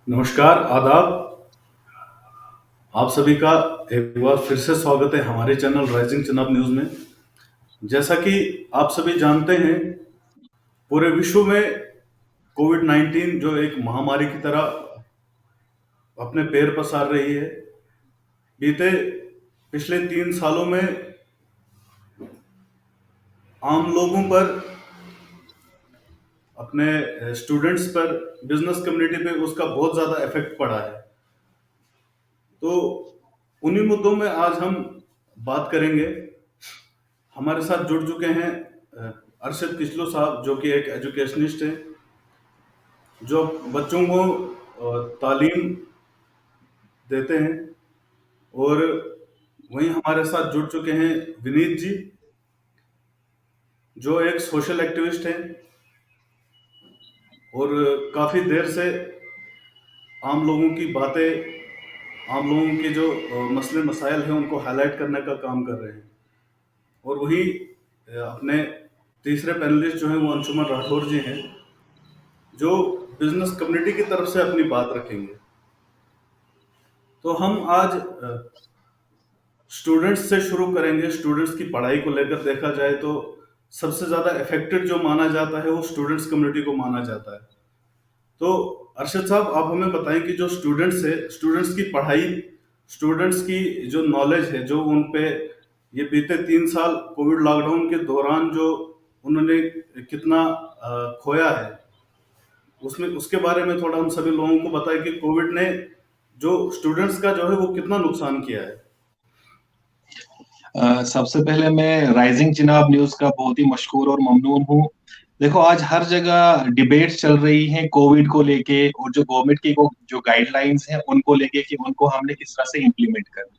नमस्कार, आदाब। आप सभी का एक बार फिर से स्वागत है हमारे चैनल राइजिंग चिनाब न्यूज़ में। जैसा कि आप सभी जानते हैं, पूरे विश्व में कोविड-19 जो एक महामारी की तरह अपने पैर पसार रही है। बीते पिछले 3 सालों में आम लोगों पर, अपने स्टूडेंट्स पर, बिज़नेस कम्युनिटी पे उसका बहुत ज़्यादा इफ़ेक्ट पड़ा है। तो उन्हीं मुद्दों में आज हम बात करेंगे। हमारे साथ जुड़ चुके हैं अरशद किचलू साहब, जो कि एक एजुकेशनिस्ट हैं, जो बच्चों को तालीम देते हैं। और वहीं हमारे साथ जुड़ चुके हैं विनीत जी, जो एक सोशल एक्टिविस्ट हैं और काफ़ी देर से आम लोगों की बातें, आम लोगों के जो मसले मसाइल हैं उनको हाईलाइट करने का काम कर रहे हैं। और वहीं अपने तीसरे पैनलिस्ट जो हैं वो अंशुमन राठौर जी हैं, जो बिजनेस कम्युनिटी की तरफ से अपनी बात रखेंगे। तो हम आज स्टूडेंट्स से शुरू करेंगे। स्टूडेंट्स की पढ़ाई को लेकर देखा जाए तो सबसे ज़्यादा अफेक्टेड जो माना जाता है वो स्टूडेंट्स कम्युनिटी को माना जाता है। तो अरशद साहब, आप हमें बताएं कि जो स्टूडेंट्स है, स्टूडेंट्स की पढ़ाई, स्टूडेंट्स की जो नॉलेज है, जो उन पे ये बीते 3 साल कोविड लॉकडाउन के दौरान जो उन्होंने कितना खोया है, उसमें उसके बारे में थोड़ा हम सभी लोगों को बताएं कि कोविड ने जो स्टूडेंट्स का जो है वो कितना नुकसान किया है। सबसे पहले मैं राइजिंग चिनाब न्यूज का बहुत ही मशहूर और ममनून हूँ। देखो, आज हर जगह डिबेट चल रही है कोविड को लेके, और जो गवर्नमेंट की जो गाइडलाइंस हैं उनको लेके कि उनको हमने किस तरह से इम्प्लीमेंट करना।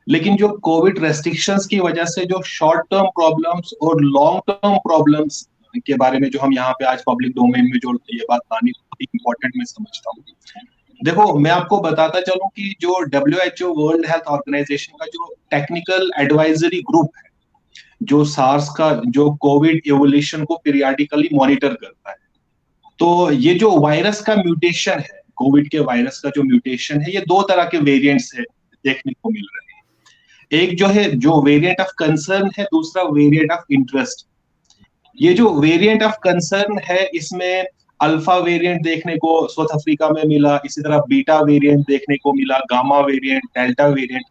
लेकिन जो कोविड रेस्ट्रिक्शंस की वजह से जो शॉर्ट टर्म प्रॉब्लम्स और लॉन्ग टर्म प्रॉब्लम्स के बारे में जो हम यहाँ पे आज पब्लिक डोमेन में जो ये बात आनी बहुत ही इंपॉर्टेंट मैं समझता हूँ। देखो, मैं आपको बताता चलूं कि जो WHO वर्ल्ड हेल्थ ऑर्गेनाइजेशन का जो टेक्निकल एडवाइजरी ग्रुप है, जो सार्स का जो कोविड एवोल्यूशन को पीरियडिकली मॉनिटर करता है, तो ये जो वायरस का म्यूटेशन है, कोविड के वायरस का जो म्यूटेशन है, ये दो तरह के वेरिएंट्स है देखने को मिल रहे हैं। एक जो है जो वेरिएंट ऑफ कंसर्न है, दूसरा वेरिएंट ऑफ इंटरेस्ट। ये जो वेरिएंट ऑफ कंसर्न है, इसमें अल्फा वेरिएंट देखने को साउथ अफ्रीका में मिला, इसी तरह बीटा वेरिएंट देखने को मिला, गामा वेरिएंट, डेल्टा वेरिएंट।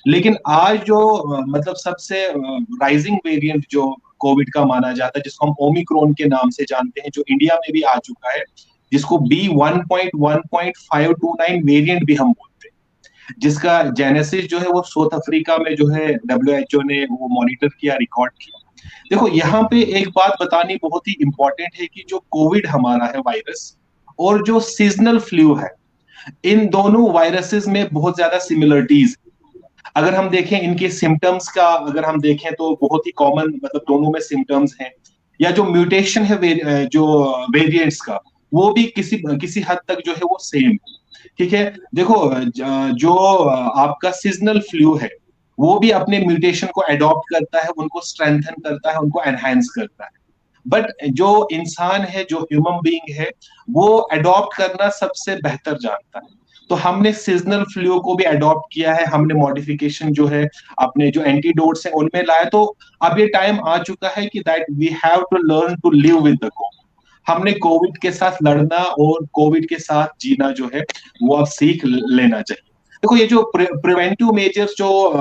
लेकिन आज जो मतलब सबसे राइजिंग वेरिएंट जो कोविड का माना जाता है, जिसको हम ओमिक्रॉन के नाम से जानते हैं, जो इंडिया में भी आ चुका है, जिसको B1.1.529 वेरिएंट भी हम बोलते हैं, जिसका जेनेसिस जो है वो साउथ अफ्रीका में जो है WHO ने वो मॉनिटर किया, रिकॉर्ड किया। देखो, यहाँ पे एक बात बतानी बहुत ही इंपॉर्टेंट है कि जो कोविड हमारा है वायरस, और जो सीजनल फ्लू है, इन दोनों वायरसेस में बहुत ज्यादा सिमिलरिटीज। अगर हम देखें इनके सिम्टम्स का, अगर हम देखें तो बहुत ही कॉमन, मतलब दोनों में सिम्टम्स हैं, या जो म्यूटेशन है जो वेरिएंट्स का, वो भी किसी किसी हद तक जो है वो सेम। ठीक है। देखो, जो आपका सीजनल फ्लू है, वो भी अपने म्यूटेशन को अडॉप्ट करता है, उनको स्ट्रेंथन करता है, उनको एनहांस करता है। बट जो इंसान है, जो ह्यूमन बीइंग है, वो अडॉप्ट करना सबसे बेहतर जानता है। तो हमने सीजनल फ्लू को भी अडॉप्ट किया है, हमने मॉडिफिकेशन जो है अपने जो एंटीडोट्स हैं उनमें लाया। तो अब ये टाइम आ चुका है कि that we have to learn to live with the covid. हमने कोविड के साथ लड़ना और कोविड के साथ जीना जो है वो अब सीख लेना चाहिए। देखो, ये जो प्रिवेंटिव मेजर्स जो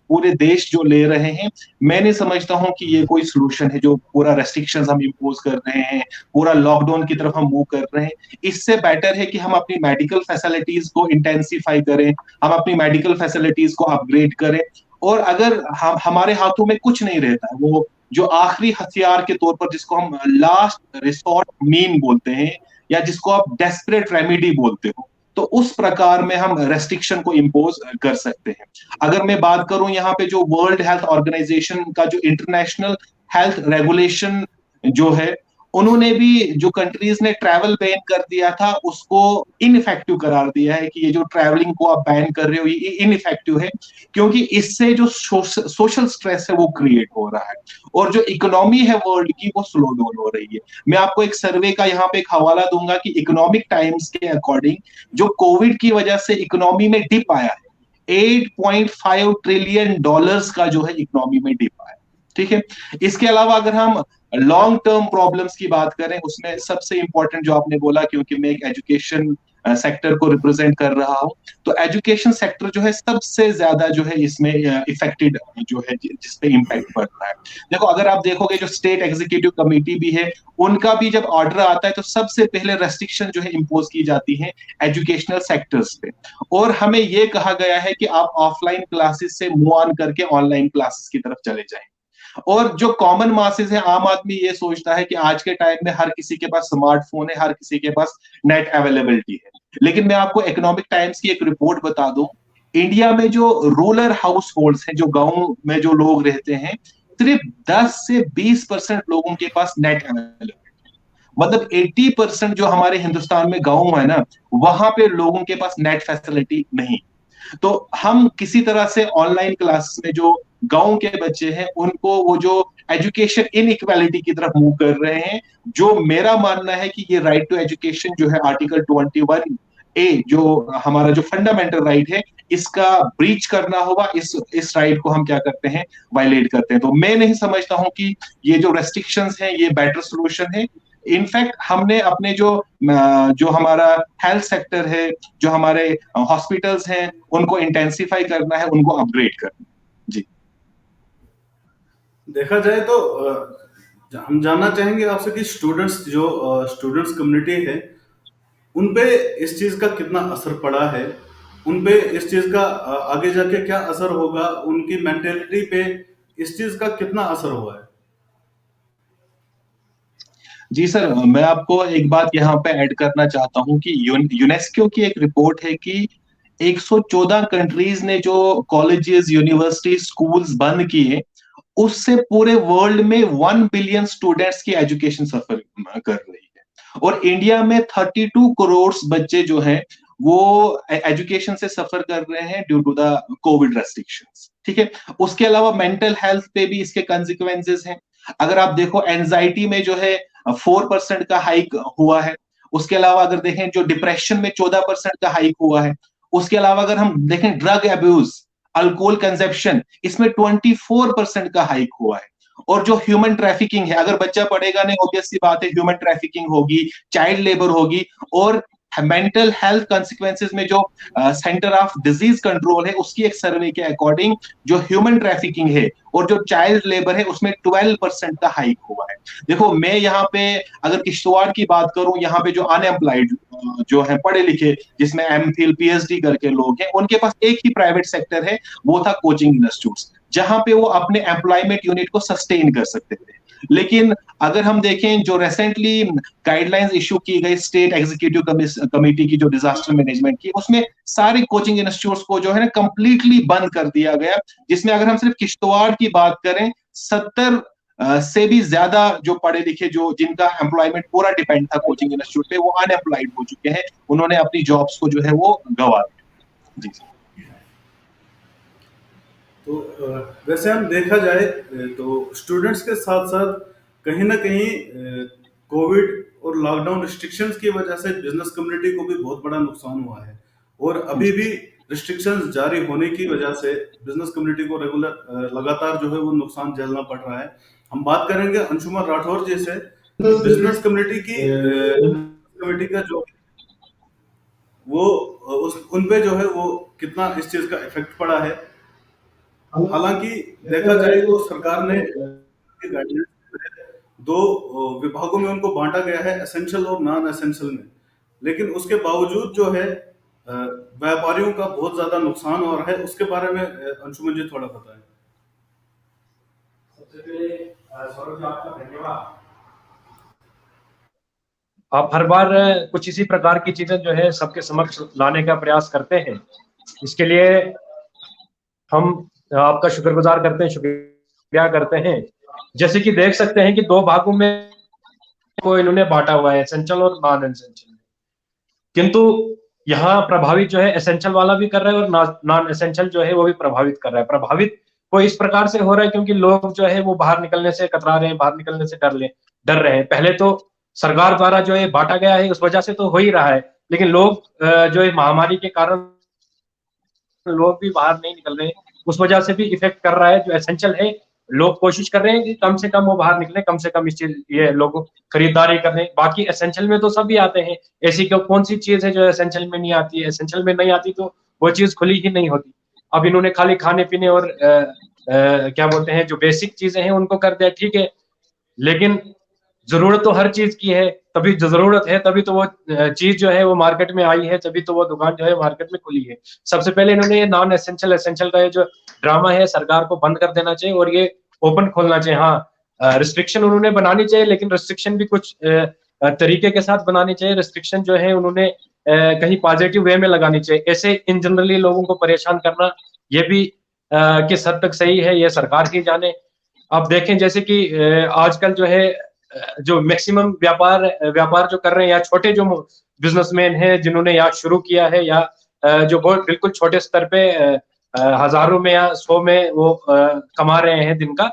पूरे देश जो ले रहे हैं, मैं नहीं समझता हूं कि ये कोई सोल्यूशन है। जो पूरा रेस्ट्रिक्शंस हम इम्पोज कर रहे हैं, पूरा लॉकडाउन की तरफ हम मूव कर रहे हैं, इससे बेटर है कि हम अपनी मेडिकल फैसिलिटीज को इंटेंसिफाई करें, हम अपनी मेडिकल फैसिलिटीज को अपग्रेड करें। और अगर हमारे हाथों में कुछ नहीं रहता है, वो जो आखिरी हथियार के तौर पर, जिसको हम लास्ट रिसोर्ट मीन बोलते हैं, या जिसको आप डेस्परेट रेमेडी बोलते हो, तो उस प्रकार में हम रेस्ट्रिक्शन को इम्पोज कर सकते हैं। अगर मैं बात करूं यहाँ पे जो वर्ल्ड हेल्थ ऑर्गेनाइजेशन का जो इंटरनेशनल हेल्थ रेगुलेशन जो है, उन्होंने भी, जो कंट्रीज ने ट्रैवल बैन कर दिया था उसको इनइफेक्टिव करार दिया है कि ये जो ट्रैवलिंग को आप बैन कर रहे हो ये इनइफेक्टिव है, क्योंकि इससे जो सोशल स्ट्रेस है वो क्रिएट हो रहा है और जो इकोनॉमी है वर्ल्ड की वो स्लो डाउन हो रही है। मैं आपको एक सर्वे का यहाँ पे एक हवाला दूंगा कि इकोनॉमिक टाइम्स के अकॉर्डिंग जो कोविड की वजह से इकोनॉमी में डिप आया है, 8.5 ट्रिलियन डॉलर्स का जो है इकोनॉमी में डिप आया। ठीक है। इसके अलावा अगर हम लॉन्ग टर्म प्रॉब्लम्स की बात करें, उसमें सबसे इंपॉर्टेंट जो आपने बोला, क्योंकि मैं एक एजुकेशन सेक्टर को रिप्रेजेंट कर रहा हूं, तो एजुकेशन सेक्टर जो है सबसे ज्यादा जो है इसमें इफेक्टेड जो है, जिसपे इम्पैक्ट पड़ रहा है। देखो, अगर आप देखोगे जो स्टेट एग्जीक्यूटिव कमेटी भी है, उनका भी जब ऑर्डर आता है तो सबसे पहले रेस्ट्रिक्शन जो है इम्पोज की जाती है एजुकेशनल सेक्टर्स पे, और हमें ये कहा गया है कि आप ऑफलाइन क्लासेस से मूव ऑन करके ऑनलाइन क्लासेस की तरफ चले जाएं। और जो कॉमन मासेस है, आम आदमी ये सोचता है कि आज के टाइम में हर किसी के पास स्मार्टफोन है, हर किसी के पास नेट अवेलेबिलिटी है। लेकिन मैं आपको इकोनॉमिक टाइम्स की एक रिपोर्ट बता दूं, इंडिया में जो रूरल हाउस होल्ड्स हैं, जो गांव में जो लोग रहते हैं, सिर्फ 10 से 20% लोगों के पास नेट अवेलेबल। मतलब 80% जो हमारे हिंदुस्तान में गांव है ना, वहां पे लोगों के पास नेट फैसिलिटी नहीं। तो हम किसी तरह से ऑनलाइन क्लासेस में जो गांव के बच्चे हैं उनको वो जो एजुकेशन इनइक्वालिटी की तरफ मूव कर रहे हैं, जो मेरा मानना है कि ये राइट टू एजुकेशन जो है आर्टिकल 21A, जो हमारा जो फंडामेंटल राइट है, इसका ब्रीच करना होगा। इस राइट को हम क्या करते हैं, वायलेट करते हैं। तो मैं नहीं समझता हूं कि ये जो रेस्ट्रिक्शंस हैं ये बेटर सोल्यूशन है। इनफैक्ट हमने अपने जो हमारा हेल्थ सेक्टर है, जो हमारे हॉस्पिटल्स हैं, उनको इंटेंसिफाई करना है, उनको अपग्रेड करना है। जी। देखा जाए तो हम जानना चाहेंगे आपसे कि स्टूडेंट्स कम्युनिटी है, उन पे इस चीज का कितना असर पड़ा है, उन पे इस चीज का आगे जाके क्या असर होगा, उनकी मेंटेलिटी पे इस चीज का कितना असर हुआ है। जी सर, मैं आपको एक बात यहाँ पे ऐड करना चाहता हूँ कि यूनेस्को की एक रिपोर्ट है कि 114 कंट्रीज ने जो कॉलेजेस, यूनिवर्सिटी, स्कूल्स बंद किए, उससे पूरे वर्ल्ड में 1 बिलियन स्टूडेंट्स की एजुकेशन सफर कर रही है। और इंडिया में 32 करोड़ बच्चे जो हैं वो एजुकेशन से सफर कर रहे हैं due to the covid restrictions. ठीक है। उसके अलावा मेंटल हेल्थ पे भी इसके कंसिक्वेंसेस हैं। अगर आप देखो, एंजाइटी में जो है 4% का हाइक हुआ है। उसके अलावा अगर देखें, जो डिप्रेशन में 14% का हाइक हुआ है। उसके अलावा अगर हम देखें, ड्रग अब्यूज, अल्कोहल कंजप्शन, इसमें 24% का हाइक हुआ है। और जो ह्यूमन ट्रैफिकिंग है, अगर बच्चा पढ़ेगा नहीं, ऑब्वियस सी बात है ह्यूमन ट्रैफिकिंग होगी, चाइल्ड लेबर होगी। और मेंटल हेल्थ कॉन्सिक्वेंसेज में जो सेंटर ऑफ डिजीज कंट्रोल है, उसकी एक सर्वे के अकॉर्डिंग जो ह्यूमन ट्रैफिकिंग है और जो चाइल्ड लेबर है, उसमें 12% का हाइक हुआ है। देखो, मैं यहाँ पे अगर किश्तवाड़ की बात करूं, यहाँ पे जो अनएम्प्लॉयड जो है पढ़े लिखे, जिसमें एमफिल पीएचडी करके लोग हैं, उनके पास एक ही प्राइवेट सेक्टर है, वो था कोचिंग इंस्टीट्यूट, जहां पे वो अपने एम्प्लॉयमेंट यूनिट को सस्टेन कर सकते थे। लेकिन अगर हम देखें, जो रिसेंटली गाइडलाइंस इशू की गई स्टेट एग्जीक्यूटिव कमेटी की, जो डिजास्टर मैनेजमेंट की, उसमें सारे कोचिंग इंस्टीट्यूट्स को जो है ना कंप्लीटली बंद कर दिया गया। जिसमें अगर हम सिर्फ किश्तवाड़ की बात करें, 70 से भी ज्यादा जो पढ़े लिखे, जो जिनका एम्प्लॉयमेंट पूरा डिपेंड था कोचिंग इंस्टीट्यूट पे, वो अनएम्प्लॉयड हो चुके हैं। उन्होंने अपनी जॉब्स को जो है वो गंवा दिया। जी। तो वैसे हम देखा जाए तो स्टूडेंट्स के साथ साथ कहीं ना कहीं कोविड और लॉकडाउन रिस्ट्रिक्शंस की वजह से बिजनेस कम्युनिटी को भी बहुत बड़ा नुकसान हुआ है, और अभी भी रिस्ट्रिक्शंस जारी होने की वजह से बिजनेस कम्युनिटी को लगातार जो है वो नुकसान झेलना पड़ रहा है। हम बात करेंगे अंशुमान राठौर जी से कि बिजनेस कम्युनिटी की कम्युनिटी का जो वो उस उन पे जो है वो कितना इस चीज का इफेक्ट पड़ा है। हालांकि देखा जाए तो सरकार ने गाइडलाइंस दो विभागों में उनको बांटा गया है, एसेंशियल और नॉन एसेंशियल में, लेकिन उसके बावजूद जो है व्यापारियों का बहुत ज्यादा नुकसान हो रहा है। उसके बारे में अंशुमन जी थोड़ा बताएं। सबसे पहले सौरभ जी, आपका धन्यवाद। आप हर बार कुछ इसी प्रकार की चीजें जो है सबके समक्ष लाने का प्रयास करते हैं, इसके लिए हम आपका शुक्रगुजार करते हैं, शुक्रिया करते हैं। जैसे कि देख सकते हैं कि दो भागों में को इन्होंने बांटा हुआ है एसेंशियल और नॉन एसेंशियल। किंतु यहाँ प्रभावित जो है एसेंशियल वाला भी कर रहा है और नॉन एसेंशियल जो है वो भी प्रभावित कर रहा है। प्रभावित को इस प्रकार से हो रहा है क्योंकि लोग जो है वो बाहर निकलने से कतरा रहे हैं, बाहर निकलने से डर रहे हैं। पहले तो सरकार द्वारा जो है बांटा गया है, उस वजह से तो हो ही रहा है, लेकिन लोग जो है महामारी के कारण लोग भी बाहर नहीं निकल रहे हैं, उस वजह से भी इफेक्ट कर रहा है। जो एसेंशियल है, लोग कोशिश कर रहे हैं कि कम से कम वो बाहर निकले, कम से कम इस चीज ये लोग खरीदारी करने। बाकी एसेंशियल में तो सभी आते हैं, ऐसी कौन सी चीज है जो एसेंशियल में नहीं आती है? एसेंशियल में नहीं आती तो वो चीज खुली ही नहीं होती। अब इन्होंने खाली खाने पीने और क्या बोलते हैं जो बेसिक चीजें हैं उनको कर दिया, ठीक है, लेकिन जरूरत तो हर चीज की है, तभी जो जरूरत है तभी तो वो चीज जो है वो मार्केट में आई है, तभी तो वो दुकान जो है मार्केट में खुली है। सबसे पहले इन्होंने ये नॉन एसेंशियल एसेंशियल का ये जो ड्रामा है सरकार को बंद कर देना चाहिए और ये ओपन खोलना चाहिए। हाँ, रिस्ट्रिक्शन उन्होंने बनानी चाहिए, लेकिन रिस्ट्रिक्शन भी कुछ तरीके के साथ बनानी चाहिए। रिस्ट्रिक्शन जो है उन्होंने कहीं पॉजिटिव वे में लगानी चाहिए। ऐसे इन जनरली लोगों को परेशान करना ये भी किस हद तक सही है, ये सरकार ही जाने। आप देखें जैसे कि आजकल जो है जो मैक्सिमम व्यापार जो कर रहे हैं या छोटे जो बिजनेसमैन हैं जिन्होंने यहाँ शुरू किया है या जो बहुत बिल्कुल छोटे स्तर पे हजारों में या 100 में वो कमा रहे हैं दिन का,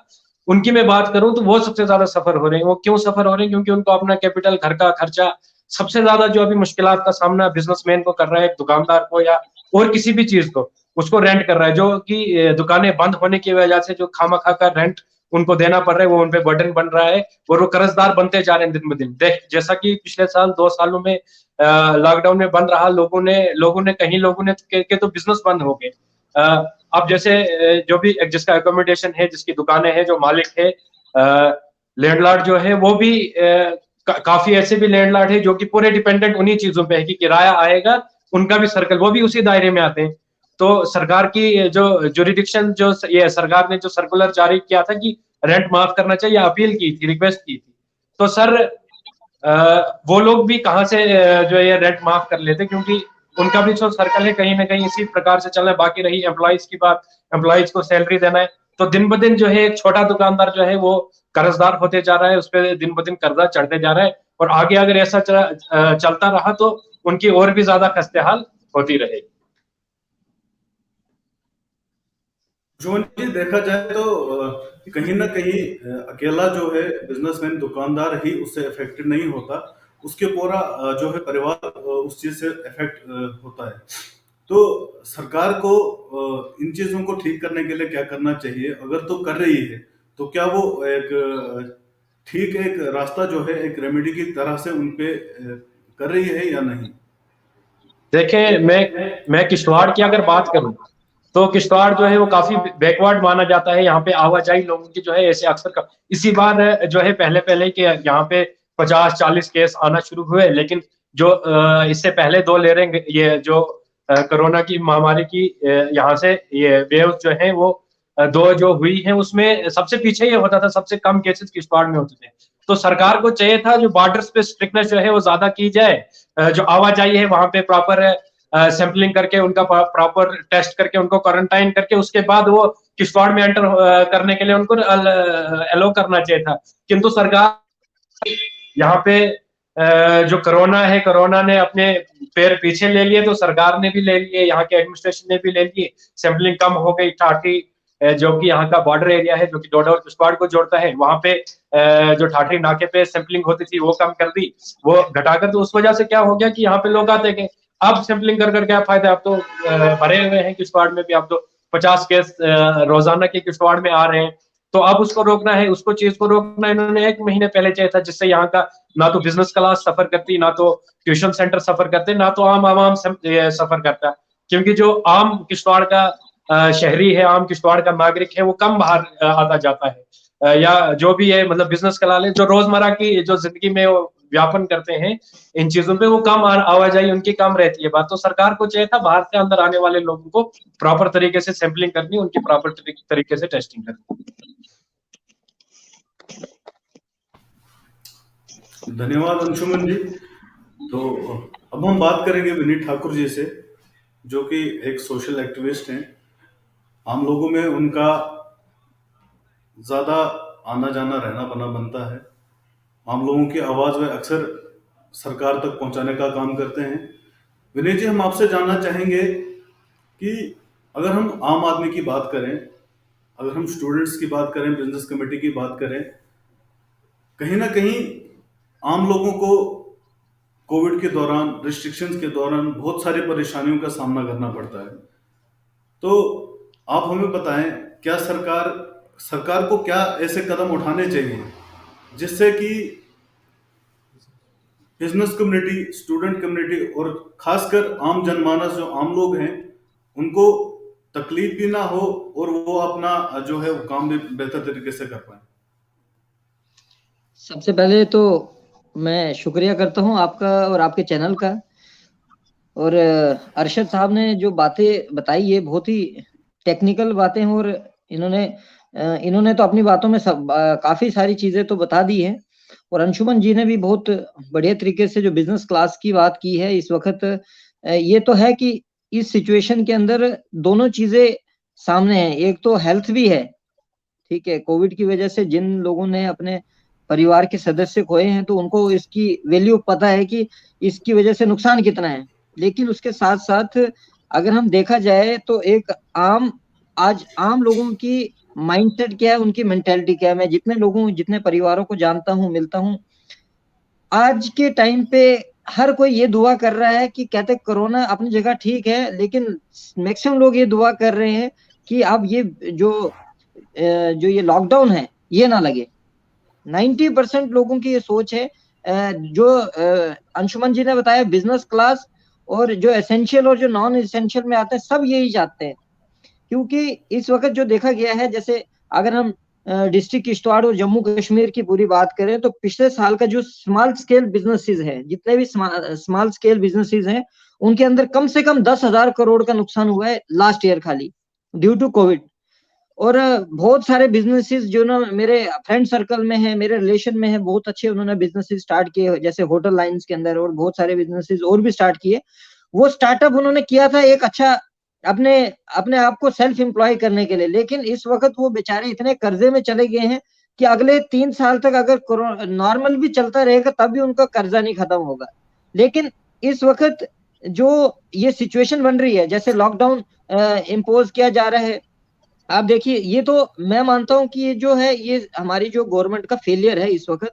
उनकी मैं बात करूं तो वो सबसे ज्यादा सफर हो रहे हैं। वो क्यों सफर हो रहे हैं? क्योंकि उनको अपना कैपिटल, घर का खर्चा, सबसे ज्यादा जो अभी मुश्किलात का सामना बिजनेसमैन को कर रहा है, दुकानदार को या और किसी भी चीज को, उसको रेंट कर रहा है। जो कि दुकानें बंद होने की वजह से जो खामखा का रेंट उनको देना पड़ रहा है, वो उनपे बर्डन बन रहा है और वो कर्जदार बनते जा रहे हैं दिन ब दिन। देख, जैसा कि पिछले साल 2 सालों में लॉकडाउन में बंद रहा, कहीं लोगों ने के तो बिजनेस बंद हो गए। अब जैसे जो भी जिसका एकोमोडेशन है, जिसकी दुकानें हैं, जो मालिक है, लैंडलॉर्ड जो है वो भी काफी ऐसे भी लैंडलॉर्ड है जो कि पूरे डिपेंडेंट उन्हीं चीजों पे है कि किराया आएगा, उनका भी सर्कल, वो भी उसी दायरे में आते हैं। तो सरकार की जो जुरिडिक्शन, जो ये सरकार ने जो सर्कुलर जारी किया था कि रेंट माफ करना चाहिए, अपील की थी, रिक्वेस्ट की थी, तो सर वो लोग भी कहाँ से जो ये रेंट माफ कर लेते, क्योंकि उनका भी जो सर्कल है कहीं ना कहीं इसी प्रकार से चल रहा है। बाकी रही एम्प्लॉइज की बात, एम्प्लॉइज को सैलरी देना है, तो दिन ब दिन जो है एक छोटा दुकानदार जो है वो कर्जदार होते जा रहा है, उस पर दिन ब दिन कर्जा चढ़ते जा रहा है, और आगे अगर ऐसा चलता रहा तो उनकी और भी ज्यादा खस्ते हाल होती रहेगी। जो ये देखा जाए तो कहीं ना कहीं अकेला जो है बिजनेसमैन, दुकानदार ही उससे अफेक्टेड नहीं होता, उसके पूरा जो है परिवार उस चीज से अफेक्ट होता है। तो सरकार को इन चीजों को ठीक करने के लिए क्या करना चाहिए? अगर तो कर रही है तो क्या वो एक ठीक एक रास्ता जो है एक रेमेडी की तरह से उनपे कर रही है या नहीं? देखें, मैं किश्तवाड़ की अगर बात करूं तो किश्तवाड़ जो है वो काफी बैकवर्ड माना जाता है। यहाँ पे आवाजाही लोगों की जो है ऐसे अक्सर इसी बार जो है पहले पहले के यहाँ पे 50-40 केस आना शुरू हुए, लेकिन जो इससे पहले 2 लहरें, ये जो कोरोना की महामारी की यहाँ से ये वेव जो है वो 2 जो हुई है, उसमें सबसे पीछे ये होता था, सबसे कम केसेस किश्तवाड़ में होते थे। तो सरकार को चाहिए था जो बॉर्डर्स पे स्ट्रिक्टनेस जो है वो ज्यादा की जाए, जो आवाजाही है वहां पे प्रॉपर सैंपलिंग करके, उनका प्रॉपर टेस्ट करके, उनको क्वारंटाइन करके, उसके बाद वो किश्तवाड़ में एंटर करने के लिए उनको अलो करना चाहिए था। किंतु सरकार यहाँ पे जो कोरोना है, कोरोना ने अपने पैर पीछे ले लिए, तो सरकार ने भी ले लिए, यहाँ के एडमिनिस्ट्रेशन ने भी ले लिए। सैंपलिंग कम हो गई, ठाठी जो कि यहाँ का बॉर्डर एरिया है, जो कि डोडा और किश्तवाड़ को जोड़ता है, वहां पे जो ठाठी नाके पे सैंपलिंग होती थी वो कम कर दी, वो घटाकर। तो उस वजह से क्या हो गया कि यहाँ पे लोग आते गए। अब सैंपलिंग कर क्या फायदा? अब तो भरे हुए हैं किश्तवाड़ में भी, अब तो 50 केस रोजाना के किश्तवाड़ में आ रहे हैं। तो अब उसको रोकना है, उसको चीज को रोकना इन्होंने 1 महीने पहले चाहिए था, जिससे यहाँ का ना तो बिजनेस क्लास सफर करती, ना तो ट्यूशन सेंटर सफर करते, ना तो आम आवाम सफर करता। क्योंकि जो आम किश्तवाड़ का शहरी है, आम किश्तवाड़ का नागरिक है, वो कम बाहर आता जाता है, या जो भी है मतलब बिजनेस करा ले, जो रोजमर्रा की जो जिंदगी में वो व्यापन करते हैं इन चीजों पे, वो कम आवाजाही उनकी कम रहती है। बात तो सरकार को चाहिए था बाहर से अंदर आने वाले लोगों को प्रॉपर तरीके से सैंपलिंग करनी, उनकी प्रॉपर तरीके से टेस्टिंग करनी। धन्यवाद अंशुमन जी। तो अब हम बात करेंगे विनीत ठाकुर जी से, जो कि एक सोशल एक्टिविस्ट हैं। आम लोगों में उनका ज्यादा आना जाना रहना बना बनता है। आम लोगों की आवाज़ वे अक्सर सरकार तक पहुंचाने का काम करते हैं। विनय जी, हम आपसे जानना चाहेंगे कि अगर हम आम आदमी की बात करें, अगर हम स्टूडेंट्स की बात करें, बिजनेस कमेटी की बात करें, कहीं ना कहीं आम लोगों को कोविड के दौरान, रिस्ट्रिक्शंस के दौरान बहुत सारी परेशानियों का सामना करना पड़ता है। तो आप हमें बताएं, क्या सरकार सरकार को क्या ऐसे कदम उठाने चाहिए जिससे कि बिजनेस कम्युनिटी, स्टूडेंट कम्युनिटी और खासकर आम जनमानस जो आम लोग हैं, उनको तकलीफ भी ना हो और वो अपना जो है वो काम भी बेहतर तरीके से कर पाए। सबसे पहले तो मैं शुक्रिया करता हूं आपका और आपके चैनल का। और अरशद साहब ने जो बातें बताई ये बहुत ही टेक्निकल बातें हैं, और इन्होंने तो अपनी बातों में काफी सारी चीजें तो बता दी हैं। और अंशुमन जी ने भी बहुत बढ़िया तरीके से जो बिजनेस क्लास की बात की है इस वक्त। ये तो है कि इस सिचुएशन के अंदर दोनों चीजें सामने हैं। एक तो हेल्थ भी है, ठीक है, कोविड की वजह से जिन लोगों ने अपने परिवार के सदस्य खोए हैं तो उनको इसकी वैल्यू पता है कि इसकी वजह से नुकसान कितना है। लेकिन उसके साथ साथ अगर हम देखा जाए तो एक आज आम लोगों की माइंडसेट क्या है, उनकी मेंटेलिटी क्या है। मैं जितने परिवारों को जानता हूँ, मिलता हूँ, आज के टाइम पे हर कोई ये दुआ कर रहा है कि कहते कोरोना अपनी जगह ठीक है, लेकिन मैक्सिमम लोग ये दुआ कर रहे हैं कि अब ये जो ये लॉकडाउन है ये ना लगे। 90% लोगों की ये सोच है। जो अंशुमन जी ने बताया, बिजनेस क्लास और जो एसेंशियल और जो नॉन एसेंशियल में आते हैं, सब यही चाहते हैं। क्योंकि इस वक्त जो देखा गया है, जैसे अगर हम डिस्ट्रिक्ट किश्तवाड़ और जम्मू कश्मीर की पूरी बात करें तो पिछले साल का जो स्मॉल स्केल बिजनेसेस है, जितने भी स्मॉल स्केल बिजनेसेस हैं, उनके अंदर कम से कम 10,000 करोड़ का नुकसान हुआ है लास्ट ईयर खाली ड्यू टू कोविड। और बहुत सारे बिजनेसेस जो ना मेरे फ्रेंड सर्कल में है, मेरे रिलेशन में है, बहुत अच्छे उन्होंने बिजनेसेस स्टार्ट किए, जैसे होटल लाइंस के अंदर, और बहुत सारे बिजनेसेस और भी स्टार्ट किए। वो स्टार्टअप उन्होंने किया था एक अच्छा अपने अपने आप को सेल्फ एम्प्लॉय करने के लिए। लेकिन इस वक्त वो बेचारे इतने कर्जे में चले गए हैं कि अगले 3 साल तक अगर नॉर्मल भी चलता रहेगा तब भी उनका कर्जा नहीं खत्म होगा। लेकिन इस वक्त जो ये सिचुएशन बन रही है, जैसे लॉकडाउन इम्पोज किया जा रहा है, आप देखिए, ये तो मैं मानता हूं कि ये जो है ये हमारी जो गवर्नमेंट का फेलियर है इस वक्त।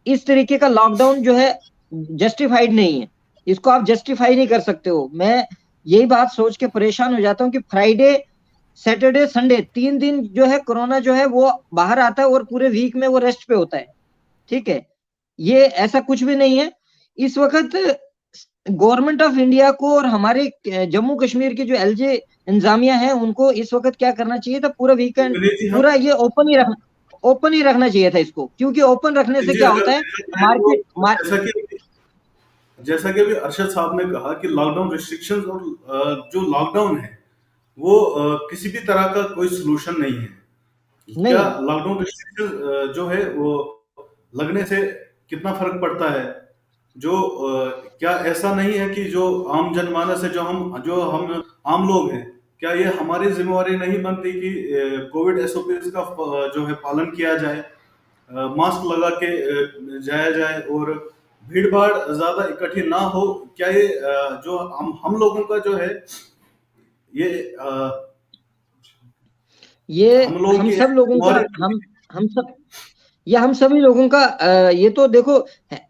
इस तरीके का लॉकडाउन जो है जस्टिफाइड नहीं है, इसको आप जस्टिफाई नहीं कर सकते हो। मैं यही बात सोच के परेशान हो जाता हूँ कि फ्राइडे, सैटरडे, संडे 3 दिन जो है कोरोना जो है वो बाहर आता है और पूरे वीक में वो रेस्ट पे होता है, ठीक है। ये ऐसा कुछ भी नहीं है। इस वक्त गवर्नमेंट ऑफ इंडिया को और हमारे जम्मू कश्मीर के जो एलजे इंतजामिया है उनको इस वक्त क्या करना चाहिए था, पूरा वीकेंड विनय जी, पूरा ये ओपन ही रखना चाहिए था इसको। क्योंकि ओपन रखने से जी, क्या अगर होता है, देखा जाए तो मार्केट जैसा कि अभी अरशद साहब ने कहा कि लॉकडाउन रिस्ट्रिक्शंस और जो लॉकडाउन है वो किसी भी तरह का कोई सलूशन नहीं है। क्या नहीं। लॉकडाउन रिस्ट्रिक्शन जो है वो लगने से कितना फर्क पड़ता है? जो क्या ऐसा नहीं है कि जो आम जनमानस है, जो हम आम लोग हैं, क्या ये हमारी जिम्मेवारी नहीं बनती कि कोविड एसओपीज का जो है पालन किया जाए, मास्क लगा के जाया जाए और भीड़ भाड़ ज्यादा इकट्ठी ना हो? क्या ये जो हम लोगों का जो है ये ये हम लोगों हम की सब लोगों का जिम्मेवारी? हम सब या हम सभी लोगों का ये तो देखो,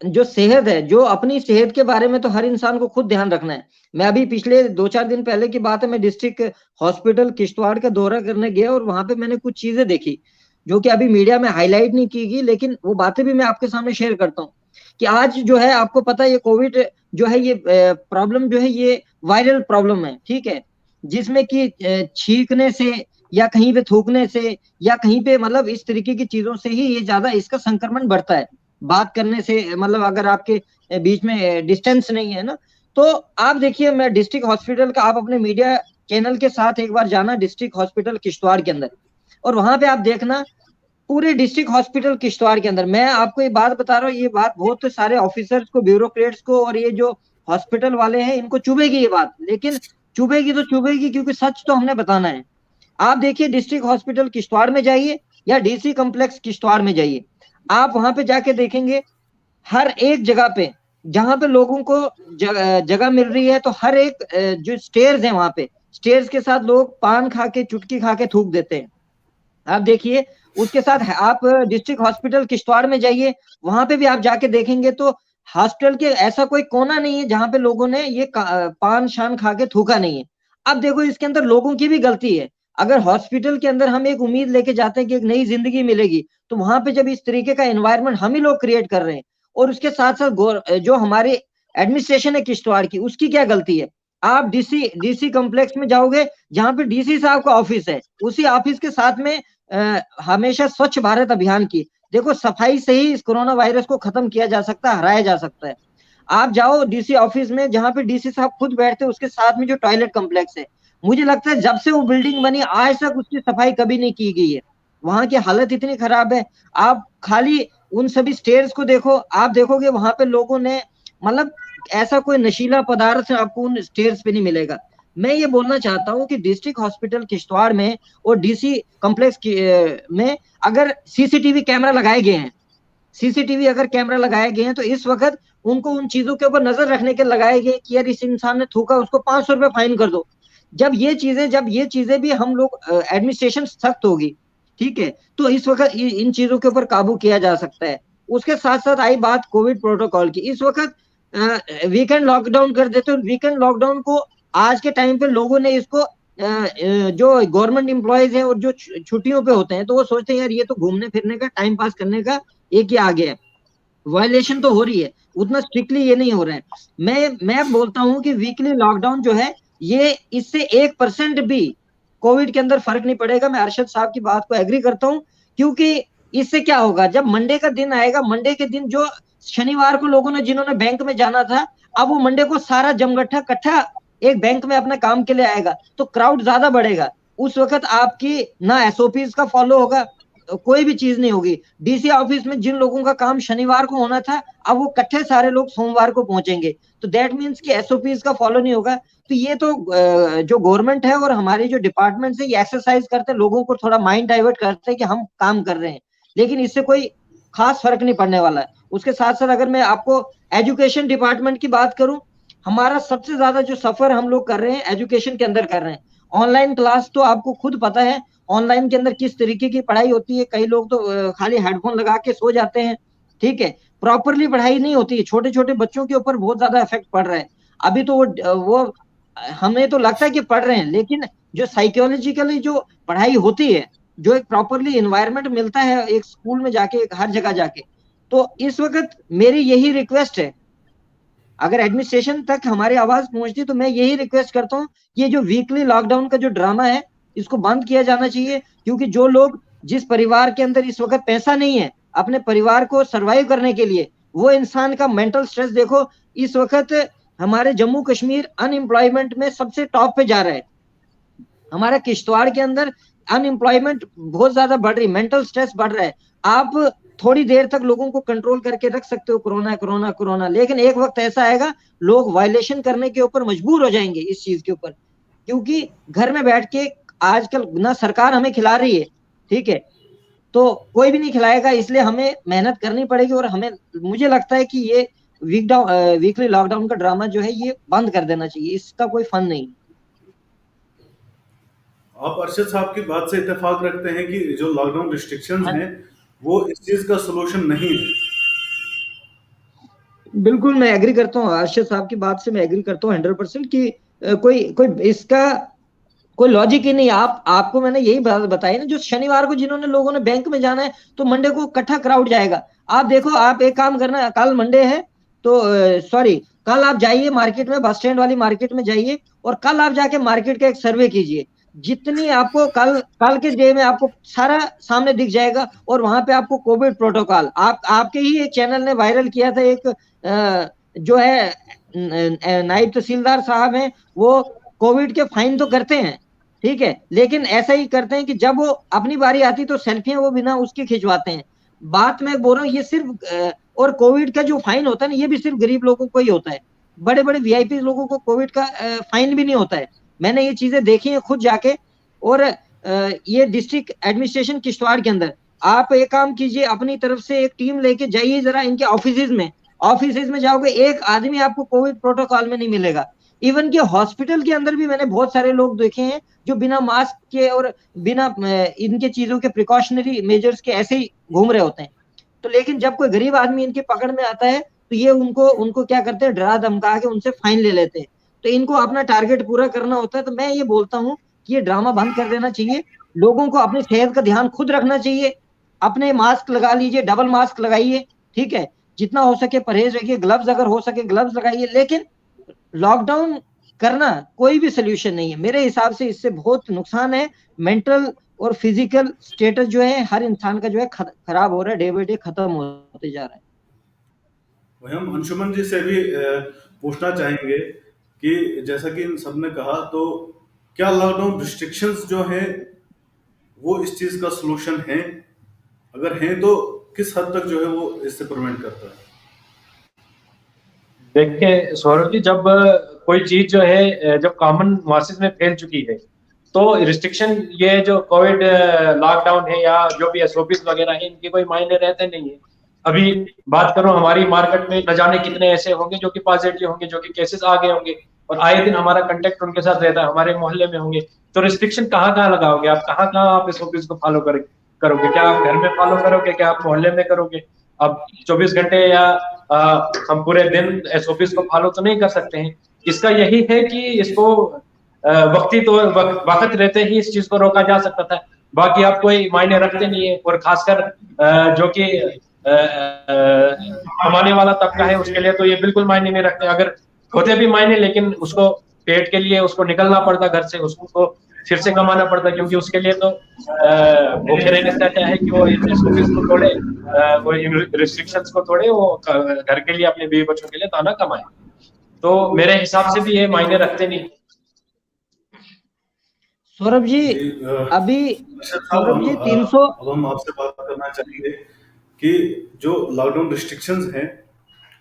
जो सेहत है, जो अपनी सेहत के बारे में तो हर इंसान को खुद ध्यान रखना है। मैं अभी पिछले 2-4 दिन पहले की बात है, मैं डिस्ट्रिक्ट हॉस्पिटल किश्तवाड़ का दौरा करने गया और वहां पे मैंने कुछ चीजें देखी जो कि अभी मीडिया में हाईलाइट नहीं की गई, लेकिन वो बातें भी मैं आपके सामने शेयर करता हूँ। कि आज जो है आपको पता है ये कोविड जो है ये प्रॉब्लम जो है ये वायरल प्रॉब्लम है, ठीक है, जिसमें कि छींकने से या कहीं पे थूकने से या कहीं पे मतलब इस तरीके की चीजों से ही ये ज्यादा इसका संक्रमण बढ़ता है। बात करने से, मतलब अगर आपके बीच में डिस्टेंस नहीं है ना। तो आप देखिए, मैं डिस्ट्रिक्ट हॉस्पिटल का, आप अपने मीडिया चैनल के साथ एक बार जाना डिस्ट्रिक्ट हॉस्पिटल किश्तवाड़ के अंदर, और वहां पे आप देखना पूरे डिस्ट्रिक्ट हॉस्पिटल किश्तवाड़ के अंदर, मैं आपको ये बात बता रहा हूँ, ये बात बहुत सारे ऑफिसर्स को, ब्यूरोक्रेट्स को और ये जो हॉस्पिटल वाले हैं इनको चुभेगी ये बात, लेकिन चुभेगी तो चुभेगी क्योंकि सच तो हमने बताना है। आप देखिए डिस्ट्रिक्ट हॉस्पिटल किश्तवाड़ में जाइए या डीसी कॉम्प्लेक्स किश्तवाड़ में जाइए, आप वहां पे जाके देखेंगे हर एक जगह पे जहां पे लोगों को जगह मिल रही है, तो हर एक जो स्टेयर्स है वहां पे, स्टेयर्स के साथ लोग पान खा के, चुटकी खा के थूक देते हैं। आप देखिए, उसके साथ आप डिस्ट्रिक्ट हॉस्पिटल किश्तवाड़ में जाइए, वहां पे भी आप जाके देखेंगे तो हॉस्पिटल के ऐसा कोई कोना नहीं है जहां पे लोगों ने ये पान शान खा के थूका नहीं है। अब देखो, इसके अंदर लोगों की भी गलती है। अगर हॉस्पिटल के अंदर हम एक उम्मीद लेके जाते हैं कि एक नई जिंदगी मिलेगी, तो वहां पे जब इस तरीके का एनवायरनमेंट हम ही लोग क्रिएट कर रहे हैं, और उसके साथ साथ जो हमारे एडमिनिस्ट्रेशन है किश्तवाड़ की, उसकी क्या गलती है? आप डीसी कॉम्प्लेक्स में जाओगे, जहां पे डीसी साहब का ऑफिस है, उसी ऑफिस के साथ में हमेशा स्वच्छ भारत अभियान की, देखो सफाई से ही इस कोरोना वायरस को खत्म किया जा सकता है, हराया जा सकता है। आप जाओ डीसी ऑफिस में, जहां पे डीसी साहब खुद बैठते हैं, उसके साथ में जो टॉयलेट कॉम्प्लेक्स है, मुझे लगता है जब से वो बिल्डिंग बनी आज तक उसकी सफाई कभी नहीं की गई है। वहां की हालत इतनी खराब है। आप खाली उन सभी स्टेयर्स को देखो, आप देखोगे वहां पे लोगों ने, मतलब ऐसा कोई नशीला पदार्थ आपको उन स्टेयर्स पे नहीं मिलेगा। मैं ये बोलना चाहता हूँ कि डिस्ट्रिक्ट हॉस्पिटल किश्तवाड़ में और डीसी कॉम्प्लेक्स में अगर सीसीटीवी कैमरा लगाए गए हैं, सीसीटीवी अगर कैमरा लगाए गए हैं, तो इस वक्त उनको उन चीजों के ऊपर नजर रखने के लगाए गए कि यार इस इंसान ने थूका, उसको 500 रुपए फाइन कर दो। जब ये चीजें भी हम लोग एडमिनिस्ट्रेशन सख्त होगी, ठीक है, तो इस वक्त इन चीजों के ऊपर काबू किया जा सकता है। उसके साथ साथ आई बात कोविड प्रोटोकॉल की। इस वक्त वीकेंड लॉकडाउन कर देते, तो वीकेंड लॉकडाउन को आज के टाइम पे लोगों ने इसको जो गवर्नमेंट एम्प्लॉयज हैं और जो छुट्टियों पे होते हैं, तो वो सोचते हैं यार ये तो घूमने फिरने का, टाइम पास करने का एक ही आ गया है। वायलेशन तो हो रही है, उतना स्ट्रिक्टली ये नहीं हो रहा है। मैं बोलता हूं कि वीकली लॉकडाउन जो है, ये इससे 1% भी कोविड के अंदर फर्क नहीं पड़ेगा। मैं अरशद साहब की बात को एग्री करता हूं, क्योंकि इससे क्या होगा, जब मंडे का दिन आएगा, मंडे के दिन जो शनिवार को लोगों ने, जिन्होंने बैंक में जाना था, अब वो मंडे को सारा जमगट्ठा इकट्ठा एक बैंक में अपने काम के लिए आएगा, तो क्राउड ज्यादा बढ़ेगा। उस वक्त आपकी ना एसओपीज का फॉलो होगा, कोई भी चीज नहीं होगी। डीसी ऑफिस में जिन लोगों का काम शनिवार को होना था, अब वो इकट्ठे सारे लोग सोमवार को पहुंचेंगे, तो दैट मीन्स कि एसओपीज का फॉलो नहीं होगा। तो ये तो जो गवर्नमेंट है और हमारे जो डिपार्टमेंट है, ये एक्सरसाइज करते हैं, लोगों को थोड़ा माइंड डाइवर्ट करते हैं कि हम काम कर रहे हैं, लेकिन इससे कोई खास फर्क नहीं पड़ने वाला है। उसके साथ साथ अगर मैं आपको एजुकेशन डिपार्टमेंट की बात करूं, हमारा सबसे ज्यादा जो सफर हम लोग कर रहे हैं एजुकेशन के अंदर कर रहे हैं। ऑनलाइन क्लास तो आपको खुद पता है ऑनलाइन के अंदर किस तरीके की पढ़ाई होती है। कई लोग तो खाली हेडफोन लगा के सो जाते हैं, ठीक है, प्रॉपरली पढ़ाई नहीं होती है। छोटे छोटे बच्चों के ऊपर बहुत ज्यादा इफेक्ट पड़ रहा है। अभी तो वो हमें तो लगता है कि पढ़ रहे हैं, लेकिन जो साइकोलॉजिकली जो पढ़ाई होती है, जो एक प्रॉपरली एनवायरनमेंट मिलता है एक स्कूल में जाके, हर जगह जाके, तो इस वक्त मेरी यही रिक्वेस्ट है, अगर एडमिनिस्ट्रेशन तक हमारी आवाज पहुंचती तो मैं यही रिक्वेस्ट करता हूँ, ये जो वीकली लॉकडाउन का जो ड्रामा है, इसको बंद किया जाना चाहिए। क्योंकि जो लोग, जिस परिवार के अंदर इस वक्त पैसा नहीं है अपने परिवार को सरवाइव करने के लिए, वो इंसान का मेंटल स्ट्रेस देखो। इस वक्त हमारे जम्मू कश्मीर अनएम्प्लॉयमेंट में सबसे टॉप पे जा रहा है। हमारा किश्तवाड़ के अंदर अनएम्प्लॉयमेंट बहुत ज्यादा बढ़ रही, मेंटल स्ट्रेस बढ़ रहा है। आप थोड़ी देर तक लोगों को कंट्रोल करके रख सकते हो, कोरोना कोरोना कोरोना, लेकिन एक वक्त ऐसा आएगा लोग वायलेशन करने के ऊपर मजबूर हो जाएंगे इस चीज के ऊपर। क्योंकि घर में बैठ के आजकल ना सरकार हमें खिला रही है, ठीक है, तो कोई भी नहीं खिलाएगा, इसलिए हमें मेहनत करनी पड़ेगी। और हमें, मुझे लगता है कि ये वीकली लॉकडाउन का ड्रामा जो है ये बंद कर देना चाहिए, इसका कोई फन नहीं। आप अरशद साहब की बात से इत्तेफाक रखते हैं कि जो लॉकडाउन रिस्ट्रिक्शंस हाँ, हैं वो इस चीज का सोल्यूशन नहीं है? बिल्कुल मैं एग्री करता हूँ अरशद साहब की बात से, मैं एग्री करता हूँ 100% कि कोई कोई इसका कोई लॉजिक ही नहीं। आपको मैंने यही बात बताई ना, जो शनिवार को जिन्होंने लोगों ने बैंक में जाना है, तो मंडे को इकट्ठा क्राउड जाएगा। आप देखो, आप एक काम करना, कल मंडे है तो सॉरी, कल आप जाइए मार्केट में, बस स्टैंड वाली मार्केट में जाइए, और कल आप जाके मार्केट का एक सर्वे कीजिए। जितनी आपको कल के डे में आपको सारा सामने दिख जाएगा। और वहां पे आपको कोविड प्रोटोकॉल, आपके ही एक चैनल ने वायरल किया था, एक जो है नायब तहसीलदार साहब हैं, वो कोविड के फाइन तो करते हैं, ठीक है, लेकिन ऐसा ही करते हैं कि जब वो अपनी बारी आती तो सेल्फियां वो बिना उसके खिंचवाते हैं। बात मैं बोल रहा हूँ ये सिर्फ और कोविड का जो फाइन होता है ना, ये भी सिर्फ गरीब लोगों को ही होता है। बड़े बड़े वीआईपी लोगों को कोविड का फाइन भी नहीं होता है। मैंने ये चीजें देखी है खुद जाके। और ये डिस्ट्रिक्ट एडमिनिस्ट्रेशन किश्तवाड़ के अंदर आप एक काम कीजिए, अपनी तरफ से एक टीम लेके जाइए जरा इनके ऑफिसेज में जाओगे, एक आदमी आपको कोविड प्रोटोकॉल में नहीं मिलेगा। इवन कि हॉस्पिटल के अंदर भी मैंने बहुत सारे लोग देखे हैं जो बिना मास्क के और बिना इनके चीजों के प्रिकॉशनरी मेजर्स के ऐसे ही घूम रहे होते हैं। तो लेकिन जब कोई गरीब आदमी इनके पकड़ में आता है तो ये उनको क्या करते हैं, डरा धमका के उनसे फाइन ले लेते हैं। तो इनको अपना टारगेट पूरा करना होता है। तो मैं ये बोलता हूँ कि ये ड्रामा बंद कर देना चाहिए, लोगों को अपनी सेहत का ध्यान खुद रखना चाहिए। अपने मास्क लगा लीजिए, डबल मास्क लगाइए, ठीक है, जितना हो सके परहेज रखिए, ग्लव्स अगर हो सके ग्लव्स लगाइए। लेकिन लॉकडाउन करना कोई भी सोल्यूशन नहीं है मेरे हिसाब से, इससे बहुत नुकसान है। मेंटल और फिजिकल स्टेटस जो है हर इंसान का जो है खराब हो रहा है, डे बाय डे खत्म होते जा रहा है। वही हम अंशुमन जी से भी पूछना चाहेंगे कि जैसा कि इन सब ने कहा, तो क्या लॉकडाउन रिस्ट्रिक्शंस जो हैं वो इस चीज का सलूशन है? अगर हैं तो किस हद तक जो है वो इससे प्रिवेंट करता है? देखिए सौरभ जी, जब कोई चीज जो है जब कॉमन मासेस में फैल चुकी है तो रिस्ट्रिक्शन, ये जो कोविड लॉकडाउन है या जो भी एसओपीज वगैरह है, इनके कोई मायने रहते नहीं है। अभी बात करूं, हमारी मार्केट में न जाने कितने ऐसे होंगे जो कि पॉजिटिव होंगे, जो कि केसेस आ गए होंगे, और आए दिन हमारा कांटेक्ट उनके साथ रहता है, हमारे मोहल्ले में होंगे। तो रिस्ट्रिक्शन कहाँ कहाँ लगाओगे आप, कहाँ कहाँ आप एसओपीज को फॉलो करोगे? क्या आप घर में फॉलो करोगे, क्या आप मोहल्ले में करोगे? अब 24 घंटे या हम पूरे दिन एसओपीज को फॉलो तो नहीं कर सकते हैं। इसका यही है कि इसको वक्ती तो वक्त रहते ही इस चीज को रोका जा सकता था। बाकी आप कोई मायने रखते नहीं है, और खासकर जो कि कमाने वाला तबका है उसके लिए तो ये बिल्कुल मायने नहीं रखते। अगर होते भी मायने, लेकिन उसको पेट के लिए उसको निकलना पड़ता घर से, उसको फिर से कमाना पड़ता, क्योंकि उसके लिए तो भूखे रहने से अच्छा है कि वो एसओपीज को तोड़े, वो रिस्ट्रिक्शंस को तोड़े, वो घर के लिए, अपने बीवी बच्चों के लिए दाना कमाए। तो मेरे हिसाब से भी ये मायने रखते नहीं। सौरभ जी, अभी सौरभ जी 300 अब हम आपसे बात करना चाहेंगे कि जो लॉकडाउन रिस्ट्रिक्शंस हैं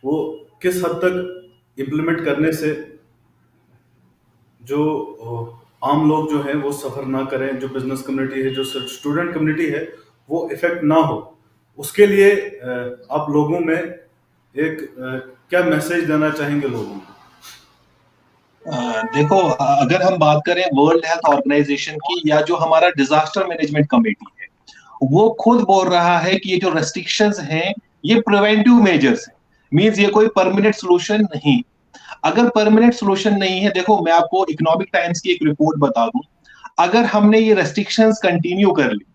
वो किस हद तक इम्प्लीमेंट करने से जो आम लोग जो हैं वो सफर ना करें, जो बिजनेस कम्युनिटी है, जो स्टूडेंट कम्युनिटी है, वो इफेक्ट ना हो। उसके लिए आप लोगों में एक क्या मैसेज देना चाहेंगे लोगों को? देखो, अगर हम बात करें वर्ल्ड हेल्थ ऑर्गेनाइजेशन की, या जो हमारा डिजास्टर मैनेजमेंट कमेटी है, वो खुद बोल रहा है कि ये जो रेस्ट्रिक्शंस हैं ये प्रिवेंटिव मेजर्स हैं, मींस ये कोई परमानेंट सॉल्यूशन नहीं। अगर परमानेंट सॉल्यूशन नहीं है, देखो मैं आपको इकोनॉमिक टाइम्स की एक रिपोर्ट बता दूं, अगर हमने ये रेस्ट्रिक्शंस कंटिन्यू कर ली,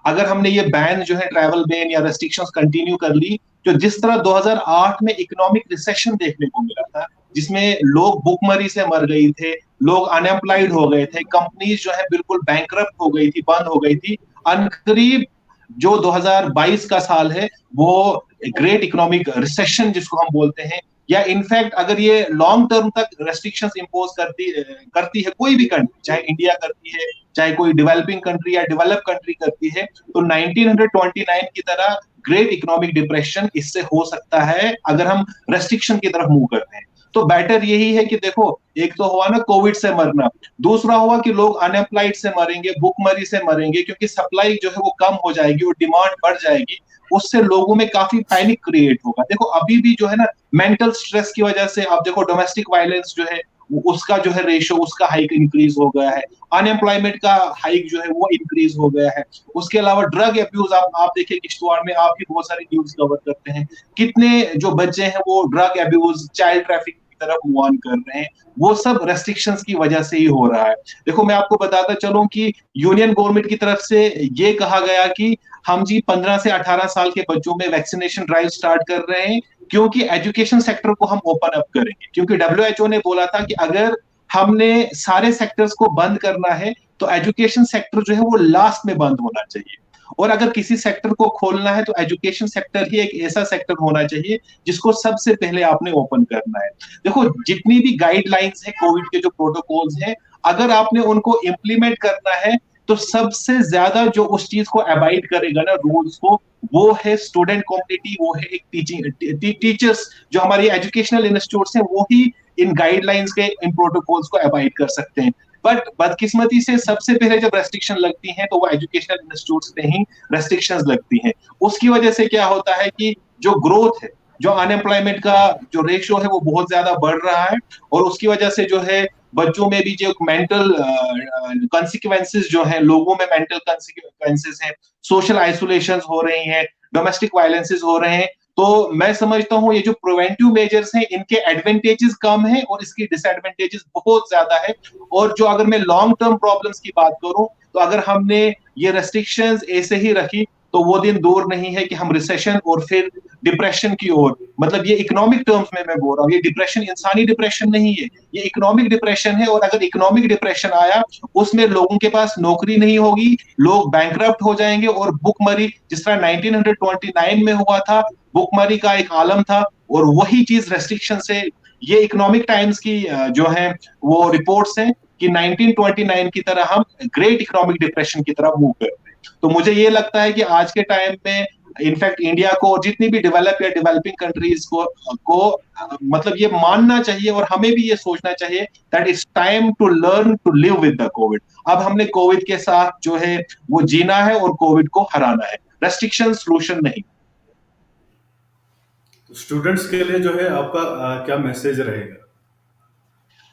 अगर हमने ये बैन जो है, ट्रैवल बैन या रेस्ट्रिक्शंस कंटिन्यू कर ली, जो जिस तरह 2008 में इकोनॉमिक रिसेशन देखने को मिला था, जिसमें लोग भुखमरी से मर गए थे, लोग अनएम्प्लॉयड हो गए थे, कंपनीज जो है बिल्कुल बैंकरप्ट हो गई थी, बंद हो गई थी, अनकरीब जो 2022 का साल है वो ग्रेट इकोनॉमिक रिसेशन जिसको हम बोलते हैं, या इनफैक्ट अगर ये लॉन्ग टर्म तक रेस्ट्रिक्शंस इंपोज करती है कोई भी कंट्री, चाहे इंडिया करती है, चाहे कोई डेवलपिंग कंट्री या डेवलप कंट्री करती है, तो 1929 की तरह ग्रेट इकोनॉमिक डिप्रेशन इससे हो सकता है अगर हम रेस्ट्रिक्शन की तरफ मूव करते हैं। तो बेटर यही है कि देखो, एक तो हुआ ना कोविड से मरना, दूसरा हुआ कि लोग अनएम्प्लॉयड से मरेंगे, भूखमरी से मरेंगे, क्योंकि सप्लाई जो है वो कम हो जाएगी और डिमांड बढ़ जाएगी, उससे लोगों में काफी पैनिक क्रिएट होगा। देखो अभी भी जो है ना, मेंटल स्ट्रेस की वजह से आप देखो डोमेस्टिक वायलेंस जो है उसका जो है रेशो, उसका हाइक इंक्रीज हो गया है, अनएम्प्लॉयमेंट का हाइक जो है वो इंक्रीज हो गया है। उसके अलावा ड्रग अब्यूज, आप देखिए किश्तवाड़ में आप भी बहुत सारी न्यूज कवर करते हैं, कितने जो बच्चे हैं वो ड्रग अब्यूज, चाइल्ड ट्रैफिक तरफ मूव ऑन कर रहे हैं, वो सब रेस्ट्रिक्शंस की वजह से ही हो रहा है। देखो मैं आपको बताता चलूं कि यूनियन गवर्नमेंट की तरफ से ये कहा गया कि हम जी 15 से 18 साल के बच्चों में वैक्सीनेशन ड्राइव स्टार्ट कर रहे हैं, क्योंकि एजुकेशन सेक्टर को हम ओपन अप करेंगे, क्योंकि डब्ल्यूएचओ ने बोला था कि अगर हमने सारे सेक्टर्स को बंद करना है तो एजुकेशन सेक्टर जो है वो लास्ट में बंद होना चाहिए, और अगर किसी सेक्टर को खोलना है तो एजुकेशन सेक्टर ही एक ऐसा सेक्टर होना चाहिए जिसको सबसे पहले आपने ओपन करना है। देखो जितनी भी गाइडलाइंस है, कोविड के जो प्रोटोकॉल्स हैं, अगर आपने उनको इम्प्लीमेंट करना है तो सबसे ज्यादा जो उस चीज को अबाइड करेगा ना, रूल्स को, वो है स्टूडेंट कम्युनिटी, वो है एक टीचर्स, जो हमारी एजुकेशनल इंस्टीट्यूट्स हैं, वो ही इन गाइडलाइंस के, इन प्रोटोकॉल्स को अबाइड कर सकते हैं। बट बदकिस्मती से सबसे पहले जब रेस्ट्रिक्शन लगती हैं तो वो एजुकेशनल इंस्टीट्यूट्स पे ही रेस्ट्रिक्शंस लगती हैं। उसकी वजह से क्या होता है कि जो ग्रोथ है, जो अनएम्प्लॉयमेंट का जो रेशियो है वो बहुत ज्यादा बढ़ रहा है, और उसकी वजह से जो है बच्चों में भी जो मेंटल कॉन्सिक्वेंसेस जो है, लोगों में मेंटल कॉन्सिक्वेंसेस हैं, सोशल आइसोलेशन हो रही हैं, डोमेस्टिक वायलेंसेस हो रहे हैं। तो मैं समझता हूँ ये जो प्रिवेंटिव मेजर्स हैं इनके एडवांटेजेस कम है और इसकी डिसएडवांटेजेस बहुत ज्यादा है। और जो अगर मैं लॉन्ग टर्म प्रॉब्लम्स की बात करूं तो अगर हमने ये रेस्ट्रिक्शंस ऐसे ही रखी तो वो दिन दूर नहीं है कि हम रिसेशन और फिर डिप्रेशन की ओर, मतलब ये इकोनॉमिक टर्म्स में मैं बोल रहा हूँ, ये डिप्रेशन इंसानी डिप्रेशन नहीं है, ये इकोनॉमिक डिप्रेशन है। और अगर इकोनॉमिक डिप्रेशन आया उसमें लोगों के पास नौकरी नहीं होगी, लोग बैंकरप्ट हो जाएंगे और भुखमरी, जिस तरह 1929 में हुआ था, भुखमरी का एक आलम था। और वही चीज रेस्ट्रिक्शन से, ये इकोनॉमिक टाइम्स की जो है वो रिपोर्ट्स हैं कि 1929 की तरह हम ग्रेट इकोनॉमिक डिप्रेशन की तरफ मूव करते हैं। तो मुझे ये लगता है कि आज के टाइम में इनफैक्ट इंडिया को, जितनी भी डेवलप या डेवलपिंग कंट्रीज को मतलब ये मानना चाहिए और हमें भी ये सोचना चाहिए that it's time to learn to live with the covid. अब हमने कोविड के साथ जो है वो जीना है और कोविड को हराना है, रेस्ट्रिक्शन सॉल्यूशन नहीं। स्टूडेंट्स के लिए जो है आपका क्या मैसेज रहेगा?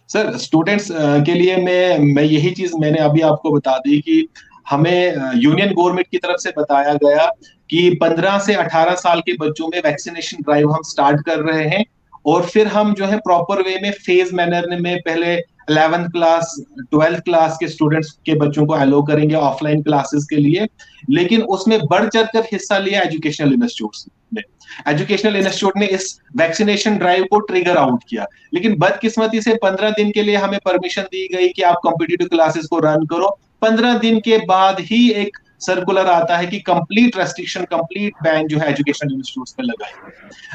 सर स्टूडेंट्स के लिए मैं यही चीज मैंने अभी आपको बता दी कि हमें यूनियन गवर्नमेंट की तरफ से बताया गया कि 15 से 18 साल के बच्चों में वैक्सीनेशन ड्राइव हम स्टार्ट कर रहे हैं, और फिर हम जो है प्रॉपर वे में फेज मैनर में पहले 11th क्लास 12th क्लास के स्टूडेंट्स के बच्चों को अलो करेंगे ऑफलाइन क्लासेस के लिए। लेकिन उसमें बढ़ चढ़कर हिस्सा लिया एजुकेशनल इंस्टीट्यूट्स ने। एजुकेशनल इंस्टीट्यूट ने इस वैक्सीनेशन ड्राइव को ट्रिगर आउट किया, लेकिन बदकिस्मती से 15 दिन के लिए हमें परमिशन दी गई कि आप कॉम्पिटिटिव क्लासेस को रन करो। 15 दिन के बाद ही एक सर्कुलर आता है कि कंप्लीट रेस्ट्रिक्शन, कंप्लीट बैन जो है एजुकेशनल इंस्टीट्यूट्स पे लगाएंगे।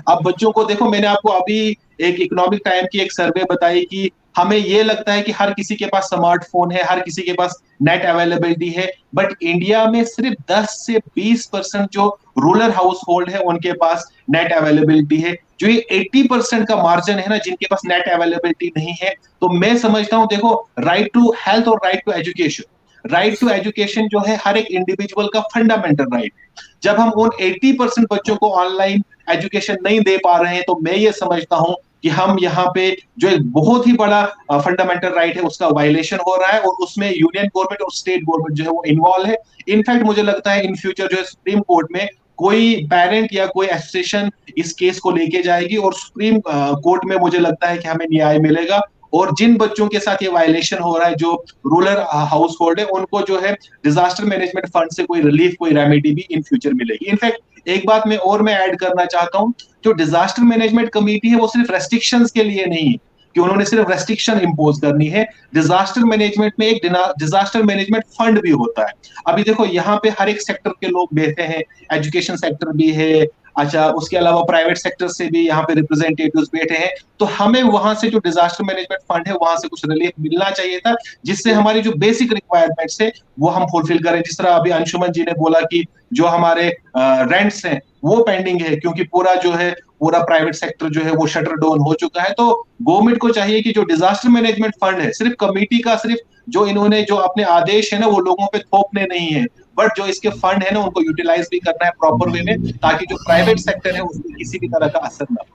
अब बच्चों को देखो, मैंने आपको अभी एक इकोनॉमिक टाइम की एक सर्वे बताई कि हमें ये लगता है कि हर किसी के पास स्मार्टफोन है, हर किसी के पास नेट अवेलेबिलिटी है, बट इंडिया में सिर्फ 10 से 20% जो रूरल हाउस होल्ड है उनके पास नेट अवेलेबिलिटी है। जो ये 80% का मार्जिन है ना जिनके पास नेट अवेलेबिलिटी नहीं है, तो मैं समझता हूं देखो, राइट टू हेल्थ और right to education, right to education जो है हर एक इंडिविजुअल का फंडामेंटल राइट है। जब हम उन 80% बच्चों को ऑनलाइन एजुकेशन नहीं दे पा रहे हैं तो मैं ये समझता हूं कि हम यहाँ पे जो एक बहुत ही बड़ा फंडामेंटल राइट है उसका वायलेशन हो रहा है, और उसमें यूनियन गवर्नमेंट और स्टेट गवर्नमेंट जो है वो इन्वॉल्व है। इनफैक्ट मुझे लगता है इन फ्यूचर जो है सुप्रीम कोर्ट में कोई पेरेंट या कोई एसोसिएशन इस केस को लेके जाएगी और सुप्रीम कोर्ट में मुझे लगता है कि हमें न्याय मिलेगा। और जिन बच्चों के साथ ये वायलेशन हो रहा है, जो रूरल हाउस होल्ड है, उनको जो है डिजास्टर मैनेजमेंट फंड से कोई रिलीफ, कोई रेमेडी भी इन फ्यूचर मिलेगी। इनफैक्ट एक बात मैं ऐड करना चाहता हूं, जो डिजास्टर मैनेजमेंट कमेटी है वो सिर्फ रेस्ट्रिक्शंस के लिए नहीं है कि उन्होंने सिर्फ रेस्ट्रिक्शन इंपोज करनी है। डिजास्टर मैनेजमेंट में एक डिजास्टर मैनेजमेंट फंड भी होता है। अभी देखो यहाँ पे हर एक सेक्टर के लोग बैठे हैं, एजुकेशन सेक्टर भी है, अच्छा उसके अलावा प्राइवेट सेक्टर से भी यहाँ पे रिप्रेजेंटेटिव्स बैठे हैं। तो हमें वहां से जो डिजास्टर मैनेजमेंट फंड है वहां से कुछ रिलीफ मिलना चाहिए था, जिससे हमारी जो बेसिक रिक्वायरमेंट्स है वो हम फुलफिल करें। जिस तरह अभी अंशुमन जी ने बोला कि जो हमारे रेंट्स हैं वो पेंडिंग है, क्योंकि पूरा प्राइवेट सेक्टर जो है वो शटर डाउन हो चुका है। तो गवर्नमेंट को चाहिए कि जो डिजास्टर मैनेजमेंट फंड है, सिर्फ कमेटी का सिर्फ जो इन्होंने जो अपने आदेश है ना वो लोगों पे थोपने नहीं है, बट जो इसके फंड है ना उनको यूटिलाइज भी करना है प्रॉपर वे में, ताकि जो प्राइवेट सेक्टर है उसमें किसी भी तरह का असर ना हो।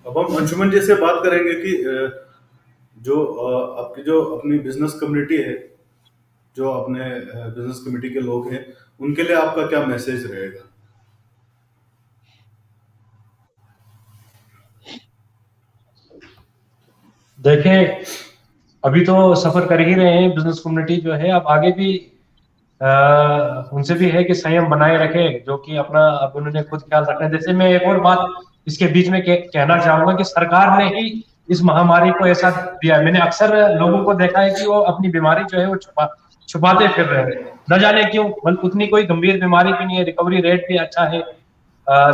अब हम अंशुमन जी से बात करेंगे कि जो आपकी जो अपनी बिजनेस कम्युनिटी है, जो अपने बिजनेस कमेटी के लोग हैं, उनके लिए आपका क्या मैसेज रहेगा? देखें, अभी तो सफर कर ही रहे हैं बिजनेस कम्युनिटी जो है, अब आगे भी उनसे भी है कि संयम बनाए रखे, जो कि अपना अब उन्होंने खुद ख्याल रखना है। जैसे मैं एक और बात इसके बीच में कहना चाहूंगा कि सरकार ने ही इस महामारी को ऐसा दिया। मैंने अक्सर लोगों को देखा है कि वो अपनी बीमारी जो है वो छुपाते फिर रहे हैं, न जाने क्यों। मतलब उतनी कोई गंभीर बीमारी भी नहीं है, रिकवरी रेट भी अच्छा है,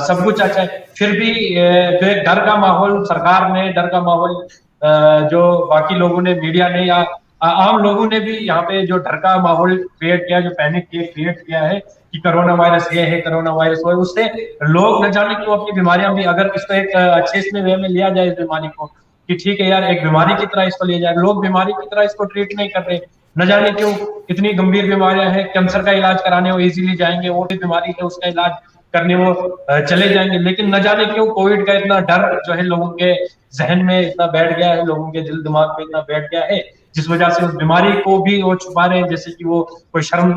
सब कुछ अच्छा है, फिर भी जो एक डर का माहौल सरकार ने, डर का माहौल जो बाकी लोगों ने, मीडिया ने या आम लोगों ने भी यहाँ पे जो डर का माहौल क्रिएट किया, जो पैनिक क्रिएट किया है कि कोरोना वायरस ये है, कोरोना वायरस वो है, उससे लोग न जाने क्यों अपनी बीमारियां भी, अगर इसको एक अच्छे इसमें वे में लिया जाए इस बीमारी को, कि ठीक है यार एक बीमारी की तरह इसको लिया जाए। लोग बीमारी की तरह इसको ट्रीट नहीं कर रहे, न जाने क्यों। इतनी गंभीर बीमारियां हैं, कैंसर का इलाज कराने वो इजीली जाएंगे, वो भी बीमारी है उसका इलाज करने वो चले जाएंगे, लेकिन न जाने क्यों कोविड का इतना डर जो है लोगों के जहन में इतना बैठ गया है, लोगों के दिल दिमाग में इतना बैठ गया है, जिस वजह से उस बीमारी को भी वो छुपा रहे हैं, जैसे कि वो कोई शर्म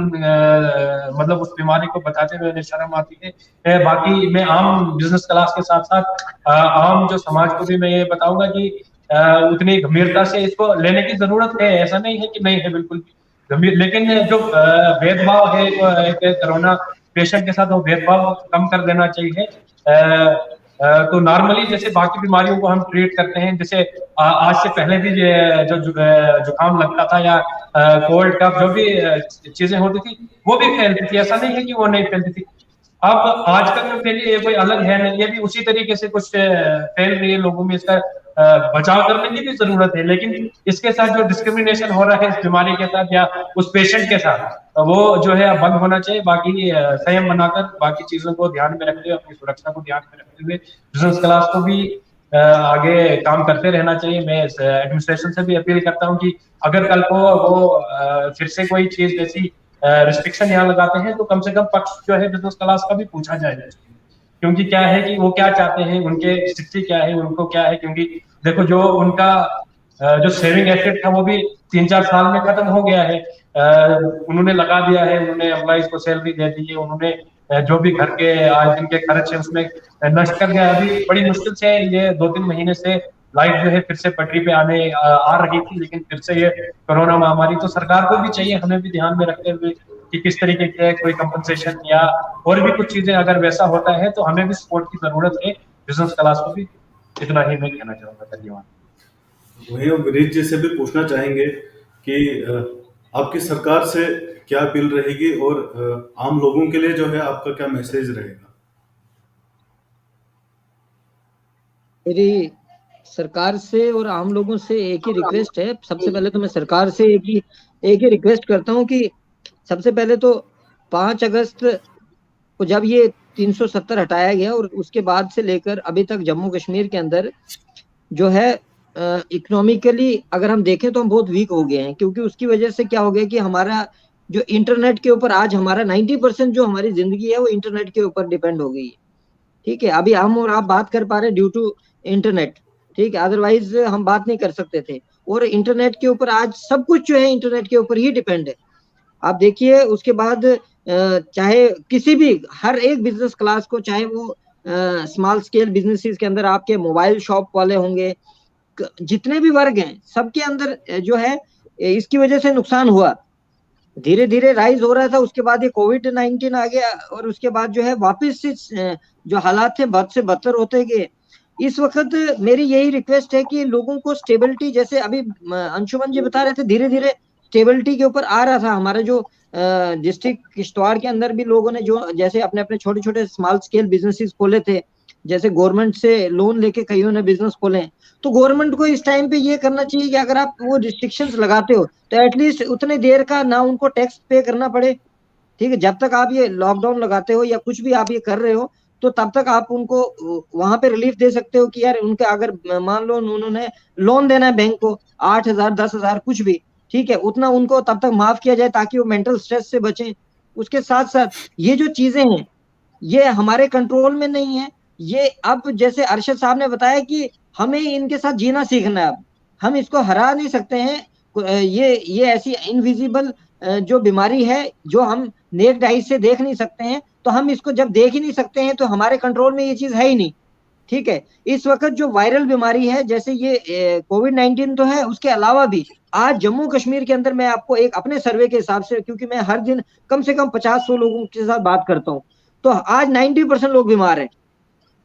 मतलब उस बीमारी को बताते हुए उन्हें शर्म आती है। बाकी मैं आम बिजनेस क्लास के साथ साथ आम जो समाज को भी मैं ये बताऊंगा कि उतनी गंभीरता से इसको लेने की जरूरत है, ऐसा नहीं है कि नहीं है, बिल्कुल गंभीर। लेकिन जो भेदभाव है एक कोरोना पेशेंट के साथ, वो भेदभाव कम कर देना चाहिए। तो नॉर्मली जैसे बाकी बीमारियों को हम ट्रीट करते हैं, जैसे आज से पहले भी जो जुकाम लगता था या कोल्ड कफ जो भी चीजें होती थी वो भी फैलती थी, ऐसा नहीं है कि वो नहीं फैलती थी। अब आजकल जो फैली ये कोई अलग है नहीं, ये भी उसी तरीके से कुछ फैल रही है, लोगों में इसका बचाव करने की भी जरूरत है। लेकिन इसके साथ जो डिस्क्रिमिनेशन हो रहा है इस बीमारी के साथ या उस पेशेंट के साथ, वो जो है बंद होना चाहिए। बाकी संयम बनाकर बाकी चीजों को ध्यान में रखते हुए, अपनी सुरक्षा को ध्यान में रखते हुए बिजनेस क्लास को भी आगे काम करते रहना चाहिए। मैं एडमिनिस्ट्रेशन से भी अपील करता हूँ कि अगर कल को वो फिर से कोई चीज जैसी रिस्ट्रिक्शन यहाँ लगाते हैं तो कम से कम पक्ष जो है बिजनेस क्लास का भी पूछा जाए, क्योंकि क्या है कि वो क्या चाहते हैं, उनके स्थिति क्या है, उनको क्या है। क्योंकि देखो जो उनका जो सेविंग एसेट था वो भी 3-4 साल में खत्म हो गया है, उन्होंने लगा दिया है, उन्होंने एम्प्लॉइज को सैलरी दे दी है, उन्होंने जो भी घर के आज दिन के खर्च है उसमें नष्ट कर दिया। अभी बड़ी मुश्किल से ये 2-3 महीने से लाइफ जो है फिर से पटरी पे आ रही थी, लेकिन फिर से ये कोरोना महामारी, तो सरकार को भी चाहिए, हमें भी ध्यान में रखते हुए कि किस तरीके के कोई कंपनसेशन या और भी कुछ चीजें अगर वैसा होता है तो हमें भी सपोर्ट की जरूरत है बिजनेस क्लास को भी। इतना ही मैं कहना चाहूंगा। धन्यवाद। वही हम विनीत जी से भी पूछना चाहेंगे कि आपकी सरकार से क्या अपील रहेगी और आम लोगों के लिए जो है आपका क्या मैसेज रहेगा? मेरी सरकार से और आम लोगों से एक ही रिक्वेस्ट है। सबसे पहले तो मैं सरकार से एक ही रिक्वेस्ट करता हूँ कि सबसे पहले तो 5 अगस्त को जब ये 370 हटाया गया और उसके बाद से लेकर अभी तक जम्मू कश्मीर के अंदर जो है इकोनॉमिकली अगर हम देखें तो हम बहुत वीक हो गए हैं, क्योंकि उसकी वजह से क्या हो गया कि हमारा जो इंटरनेट के ऊपर आज हमारा 90% जो हमारी जिंदगी है वो इंटरनेट के ऊपर डिपेंड हो गई है। ठीक है, अभी हम और आप बात कर पा रहे ड्यू टू इंटरनेट, ठीक है, अदरवाइज हम बात नहीं कर सकते थे। और इंटरनेट के ऊपर आज सब कुछ जो है इंटरनेट के ऊपर ही डिपेंड है। आप देखिए उसके बाद चाहे किसी भी हर एक बिजनेस क्लास को, चाहे वो स्मॉल स्केल बिजनेसेस के अंदर आपके मोबाइल शॉप वाले होंगे, जितने भी वर्ग हैं सबके अंदर जो है इसकी वजह से नुकसान हुआ। धीरे धीरे राइज हो रहा था, उसके बाद ये कोविड-19 आ गया और उसके बाद जो है वापस से जो हालात थे बद से बदतर होते गए। इस वक्त मेरी यही रिक्वेस्ट है कि लोगों को स्टेबिलिटी, जैसे अभी अंशुमन जी बता रहे थे, धीरे धीरे स्टेबिलिटी के ऊपर आ रहा था। हमारे जो डिस्ट्रिक्ट किश्तवाड़ के अंदर भी लोगों ने जो जैसे अपने अपने छोटे छोटे स्मॉल स्केल बिजनेसेस खोले थे, जैसे गवर्नमेंट से लोन लेके कईयों ने बिजनेस खोले। तो गवर्नमेंट को इस टाइम पे ये करना चाहिए कि अगर आप वो रिस्ट्रिक्शंस लगाते हो तो एटलीस्ट उतने देर का ना उनको टैक्स पे करना पड़े। ठीक है, जब तक आप ये लॉकडाउन लगाते हो या कुछ भी आप ये कर रहे हो तो तब तक आप उनको वहां पे रिलीफ दे सकते हो कि यार उनके अगर मान लो उन्होंने लोन देना है बैंक को 8,000 10,000 कुछ भी, ठीक है, उतना उनको तब तक माफ किया जाए ताकि वो मेंटल स्ट्रेस से बचें। उसके साथ साथ ये जो चीजें हैं ये हमारे कंट्रोल में नहीं है। ये अब जैसे अरशद साहब ने बताया कि हमें इनके साथ जीना सीखना है, अब हम इसको हरा नहीं सकते हैं। ये ऐसी इनविजिबल जो बीमारी है जो हम नेक्ड आई से देख नहीं सकते हैं, तो हम इसको जब देख ही नहीं सकते हैं तो हमारे कंट्रोल में ये चीज है ही नहीं। ठीक है, इस वक्त जो वायरल बीमारी है जैसे ये कोविड-19 तो है, उसके अलावा भी आज जम्मू कश्मीर के अंदर मैं आपको एक अपने सर्वे के हिसाब से, क्योंकि मैं हर दिन कम से कम 50-100 लोगों के साथ बात करता हूँ, तो आज 90% लोग बीमार हैं।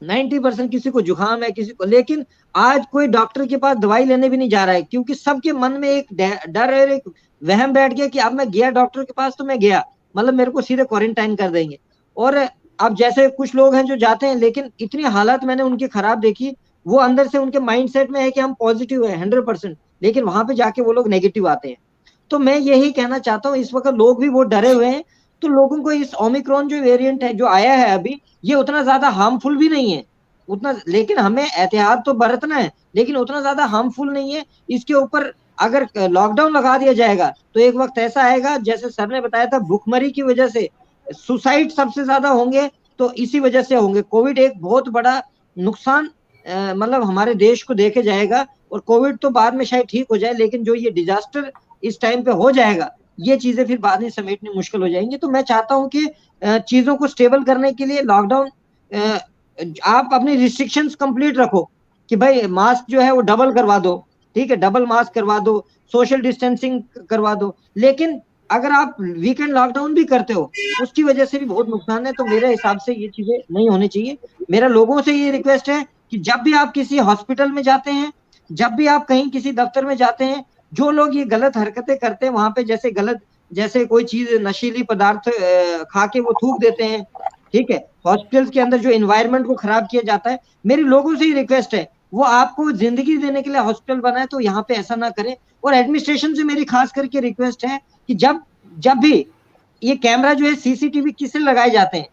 90% किसी को जुकाम है, किसी को, लेकिन आज कोई डॉक्टर के पास दवाई लेने भी नहीं जा रहा है, क्योंकि सबके मन में एक डर है, एक वहम बैठ गया कि अब मैं गया डॉक्टर के पास तो मैं गया मतलब मेरे को सीधे क्वारंटाइन कर देंगे। और अब जैसे कुछ लोग हैं जो जाते हैं, लेकिन इतनी हालत मैंने उनकी खराब देखी, वो अंदर से उनके माइंडसेट में है कि हम पॉजिटिव है 100%, लेकिन वहां पे जाके वो लोग नेगेटिव आते हैं। तो मैं यही कहना चाहता हूँ, इस वक्त लोग भी बहुत डरे हुए हैं, तो लोगों को इस ओमिक्रॉन जो वेरिएंट है जो आया है अभी, ये उतना ज्यादा हार्मफुल भी नहीं है, उतना, लेकिन हमें एहतियात तो बरतना है, लेकिन उतना ज्यादा हार्मफुल नहीं है। इसके ऊपर अगर लॉकडाउन लगा दिया जाएगा तो एक वक्त ऐसा आएगा, जैसे सर ने बताया था, भूखमरी की वजह से सुसाइड सबसे ज्यादा होंगे, तो इसी वजह से होंगे। कोविड एक बहुत बड़ा नुकसान मतलब हमारे देश को देके जाएगा। और कोविड तो बाद में शायद ठीक हो जाए, लेकिन जो ये डिजास्टर इस टाइम पे हो जाएगा, ये चीजें फिर बाद में समेटनी मुश्किल हो जाएंगी। तो मैं चाहता हूं कि चीजों को स्टेबल करने के लिए लॉकडाउन, आप अपनी रिस्ट्रिक्शंस कंप्लीट रखो कि भाई मास्क जो है वो डबल करवा दो, ठीक है, डबल मास्क करवा दो, सोशल डिस्टेंसिंग करवा दो। लेकिन अगर आप वीकेंड लॉकडाउन भी करते हो, उसकी वजह से भी बहुत नुकसान है। तो मेरे हिसाब से ये चीजें नहीं होनी चाहिए। मेरा लोगों से ये रिक्वेस्ट है कि जब भी आप किसी हॉस्पिटल में जाते हैं, जब भी आप कहीं किसी दफ्तर में जाते हैं, जो लोग ये गलत हरकतें करते हैं वहां पे, जैसे गलत, जैसे कोई चीज नशीली पदार्थ खा के वो थूक देते हैं, ठीक है, हॉस्पिटल्स के अंदर जो एनवायरनमेंट को खराब किया जाता है, मेरी लोगों से ही रिक्वेस्ट है, वो आपको जिंदगी देने के लिए हॉस्पिटल बनाए, तो यहाँ पे ऐसा ना करें। और एडमिनिस्ट्रेशन से मेरी खास करके रिक्वेस्ट है कि जब जब भी ये कैमरा जो है, सीसीटीवी किसे लगाए जाते हैं,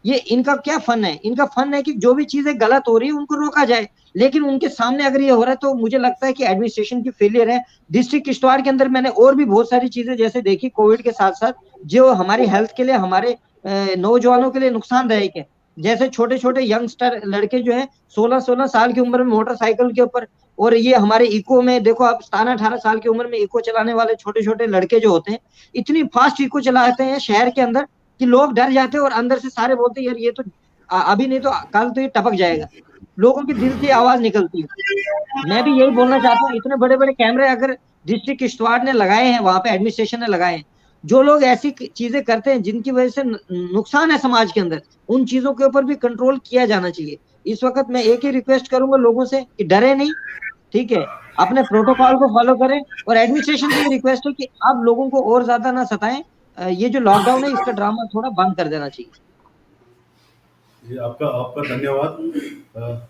ये इनका क्या फन है? इनका फन है कि जो भी चीजें गलत हो रही है उनको रोका जाए, लेकिन उनके सामने अगर ये हो रहा है तो मुझे लगता है कि एडमिनिस्ट्रेशन की फेलियर है। डिस्ट्रिक्ट किश्तवाड़ के अंदर मैंने और भी बहुत सारी चीजें जैसे देखी कोविड के साथ साथ, जो हमारी हेल्थ के लिए, हमारे नौजवानों के लिए नुकसानदायक है। जैसे छोटे छोटे यंगस्टर लड़के जो है 16-16 साल की उम्र में मोटरसाइकिल के ऊपर, और ये हमारे इको में देखो आप 17-18 साल की उम्र में इको चलाने वाले छोटे छोटे लड़के जो होते हैं, इतनी फास्ट इको चलाते हैं शहर के अंदर कि लोग डर जाते हैं और अंदर से सारे बोलते हैं यार ये तो अभी नहीं तो कल तो ये टपक जाएगा। लोगों के दिल से आवाज निकलती है। मैं भी यही बोलना चाहता हूँ, इतने बड़े बड़े कैमरे अगर डिस्ट्रिक्ट किश्तवाड़ ने लगाए हैं, वहां पे एडमिनिस्ट्रेशन ने लगाए हैं, जो लोग ऐसी चीजें करते हैं जिनकी वजह से नुकसान है समाज के अंदर, उन चीजों के ऊपर भी कंट्रोल किया जाना चाहिए। इस वक्त मैं एक ही रिक्वेस्ट करूंगा लोगों से कि डरे नहीं, ठीक है, अपने प्रोटोकॉल को फॉलो करें। और एडमिनिस्ट्रेशन से ये रिक्वेस्ट है कि आप लोगों को और ज्यादा ना सताएं, ये जो लॉकडाउन है इसका ड्रामा थोड़ा बंद कर देना चाहिए। जी, आपका आपका धन्यवाद।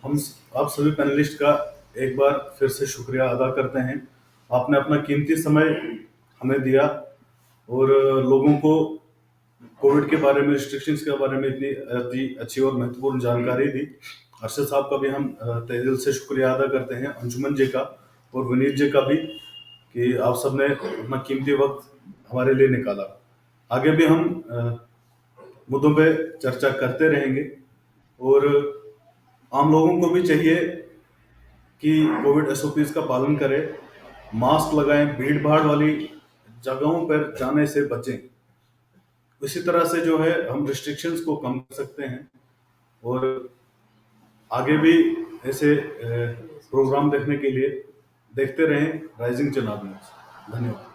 हम आप सभी पैनलिस्ट का एक बार फिर से शुक्रिया अदा करते हैं। आपने अपना कीमती समय हमें दिया और लोगों को कोविड के बारे में, रिस्ट्रिक्शंस के बारे में इतनी अच्छी और महत्वपूर्ण जानकारी दी। अरशद साहब का भी हम तहे दिल से शुक्रिया अदा करते हैं, अंजुमन जी का और विनीत जी का भी, कि आप सबने अपना कीमती वक्त हमारे लिए निकाला। आगे भी हम मुद्दों पे चर्चा करते रहेंगे और आम लोगों को भी चाहिए कि कोविड एसओपीज का पालन करें, मास्क लगाएं, भीड़ भाड़ वाली जगहों पर जाने से बचें। इसी तरह से जो है हम रिस्ट्रिक्शंस को कम कर सकते हैं और आगे भी ऐसे प्रोग्राम देखने के लिए देखते रहें राइजिंग चनाब न्यूज़। धन्यवाद।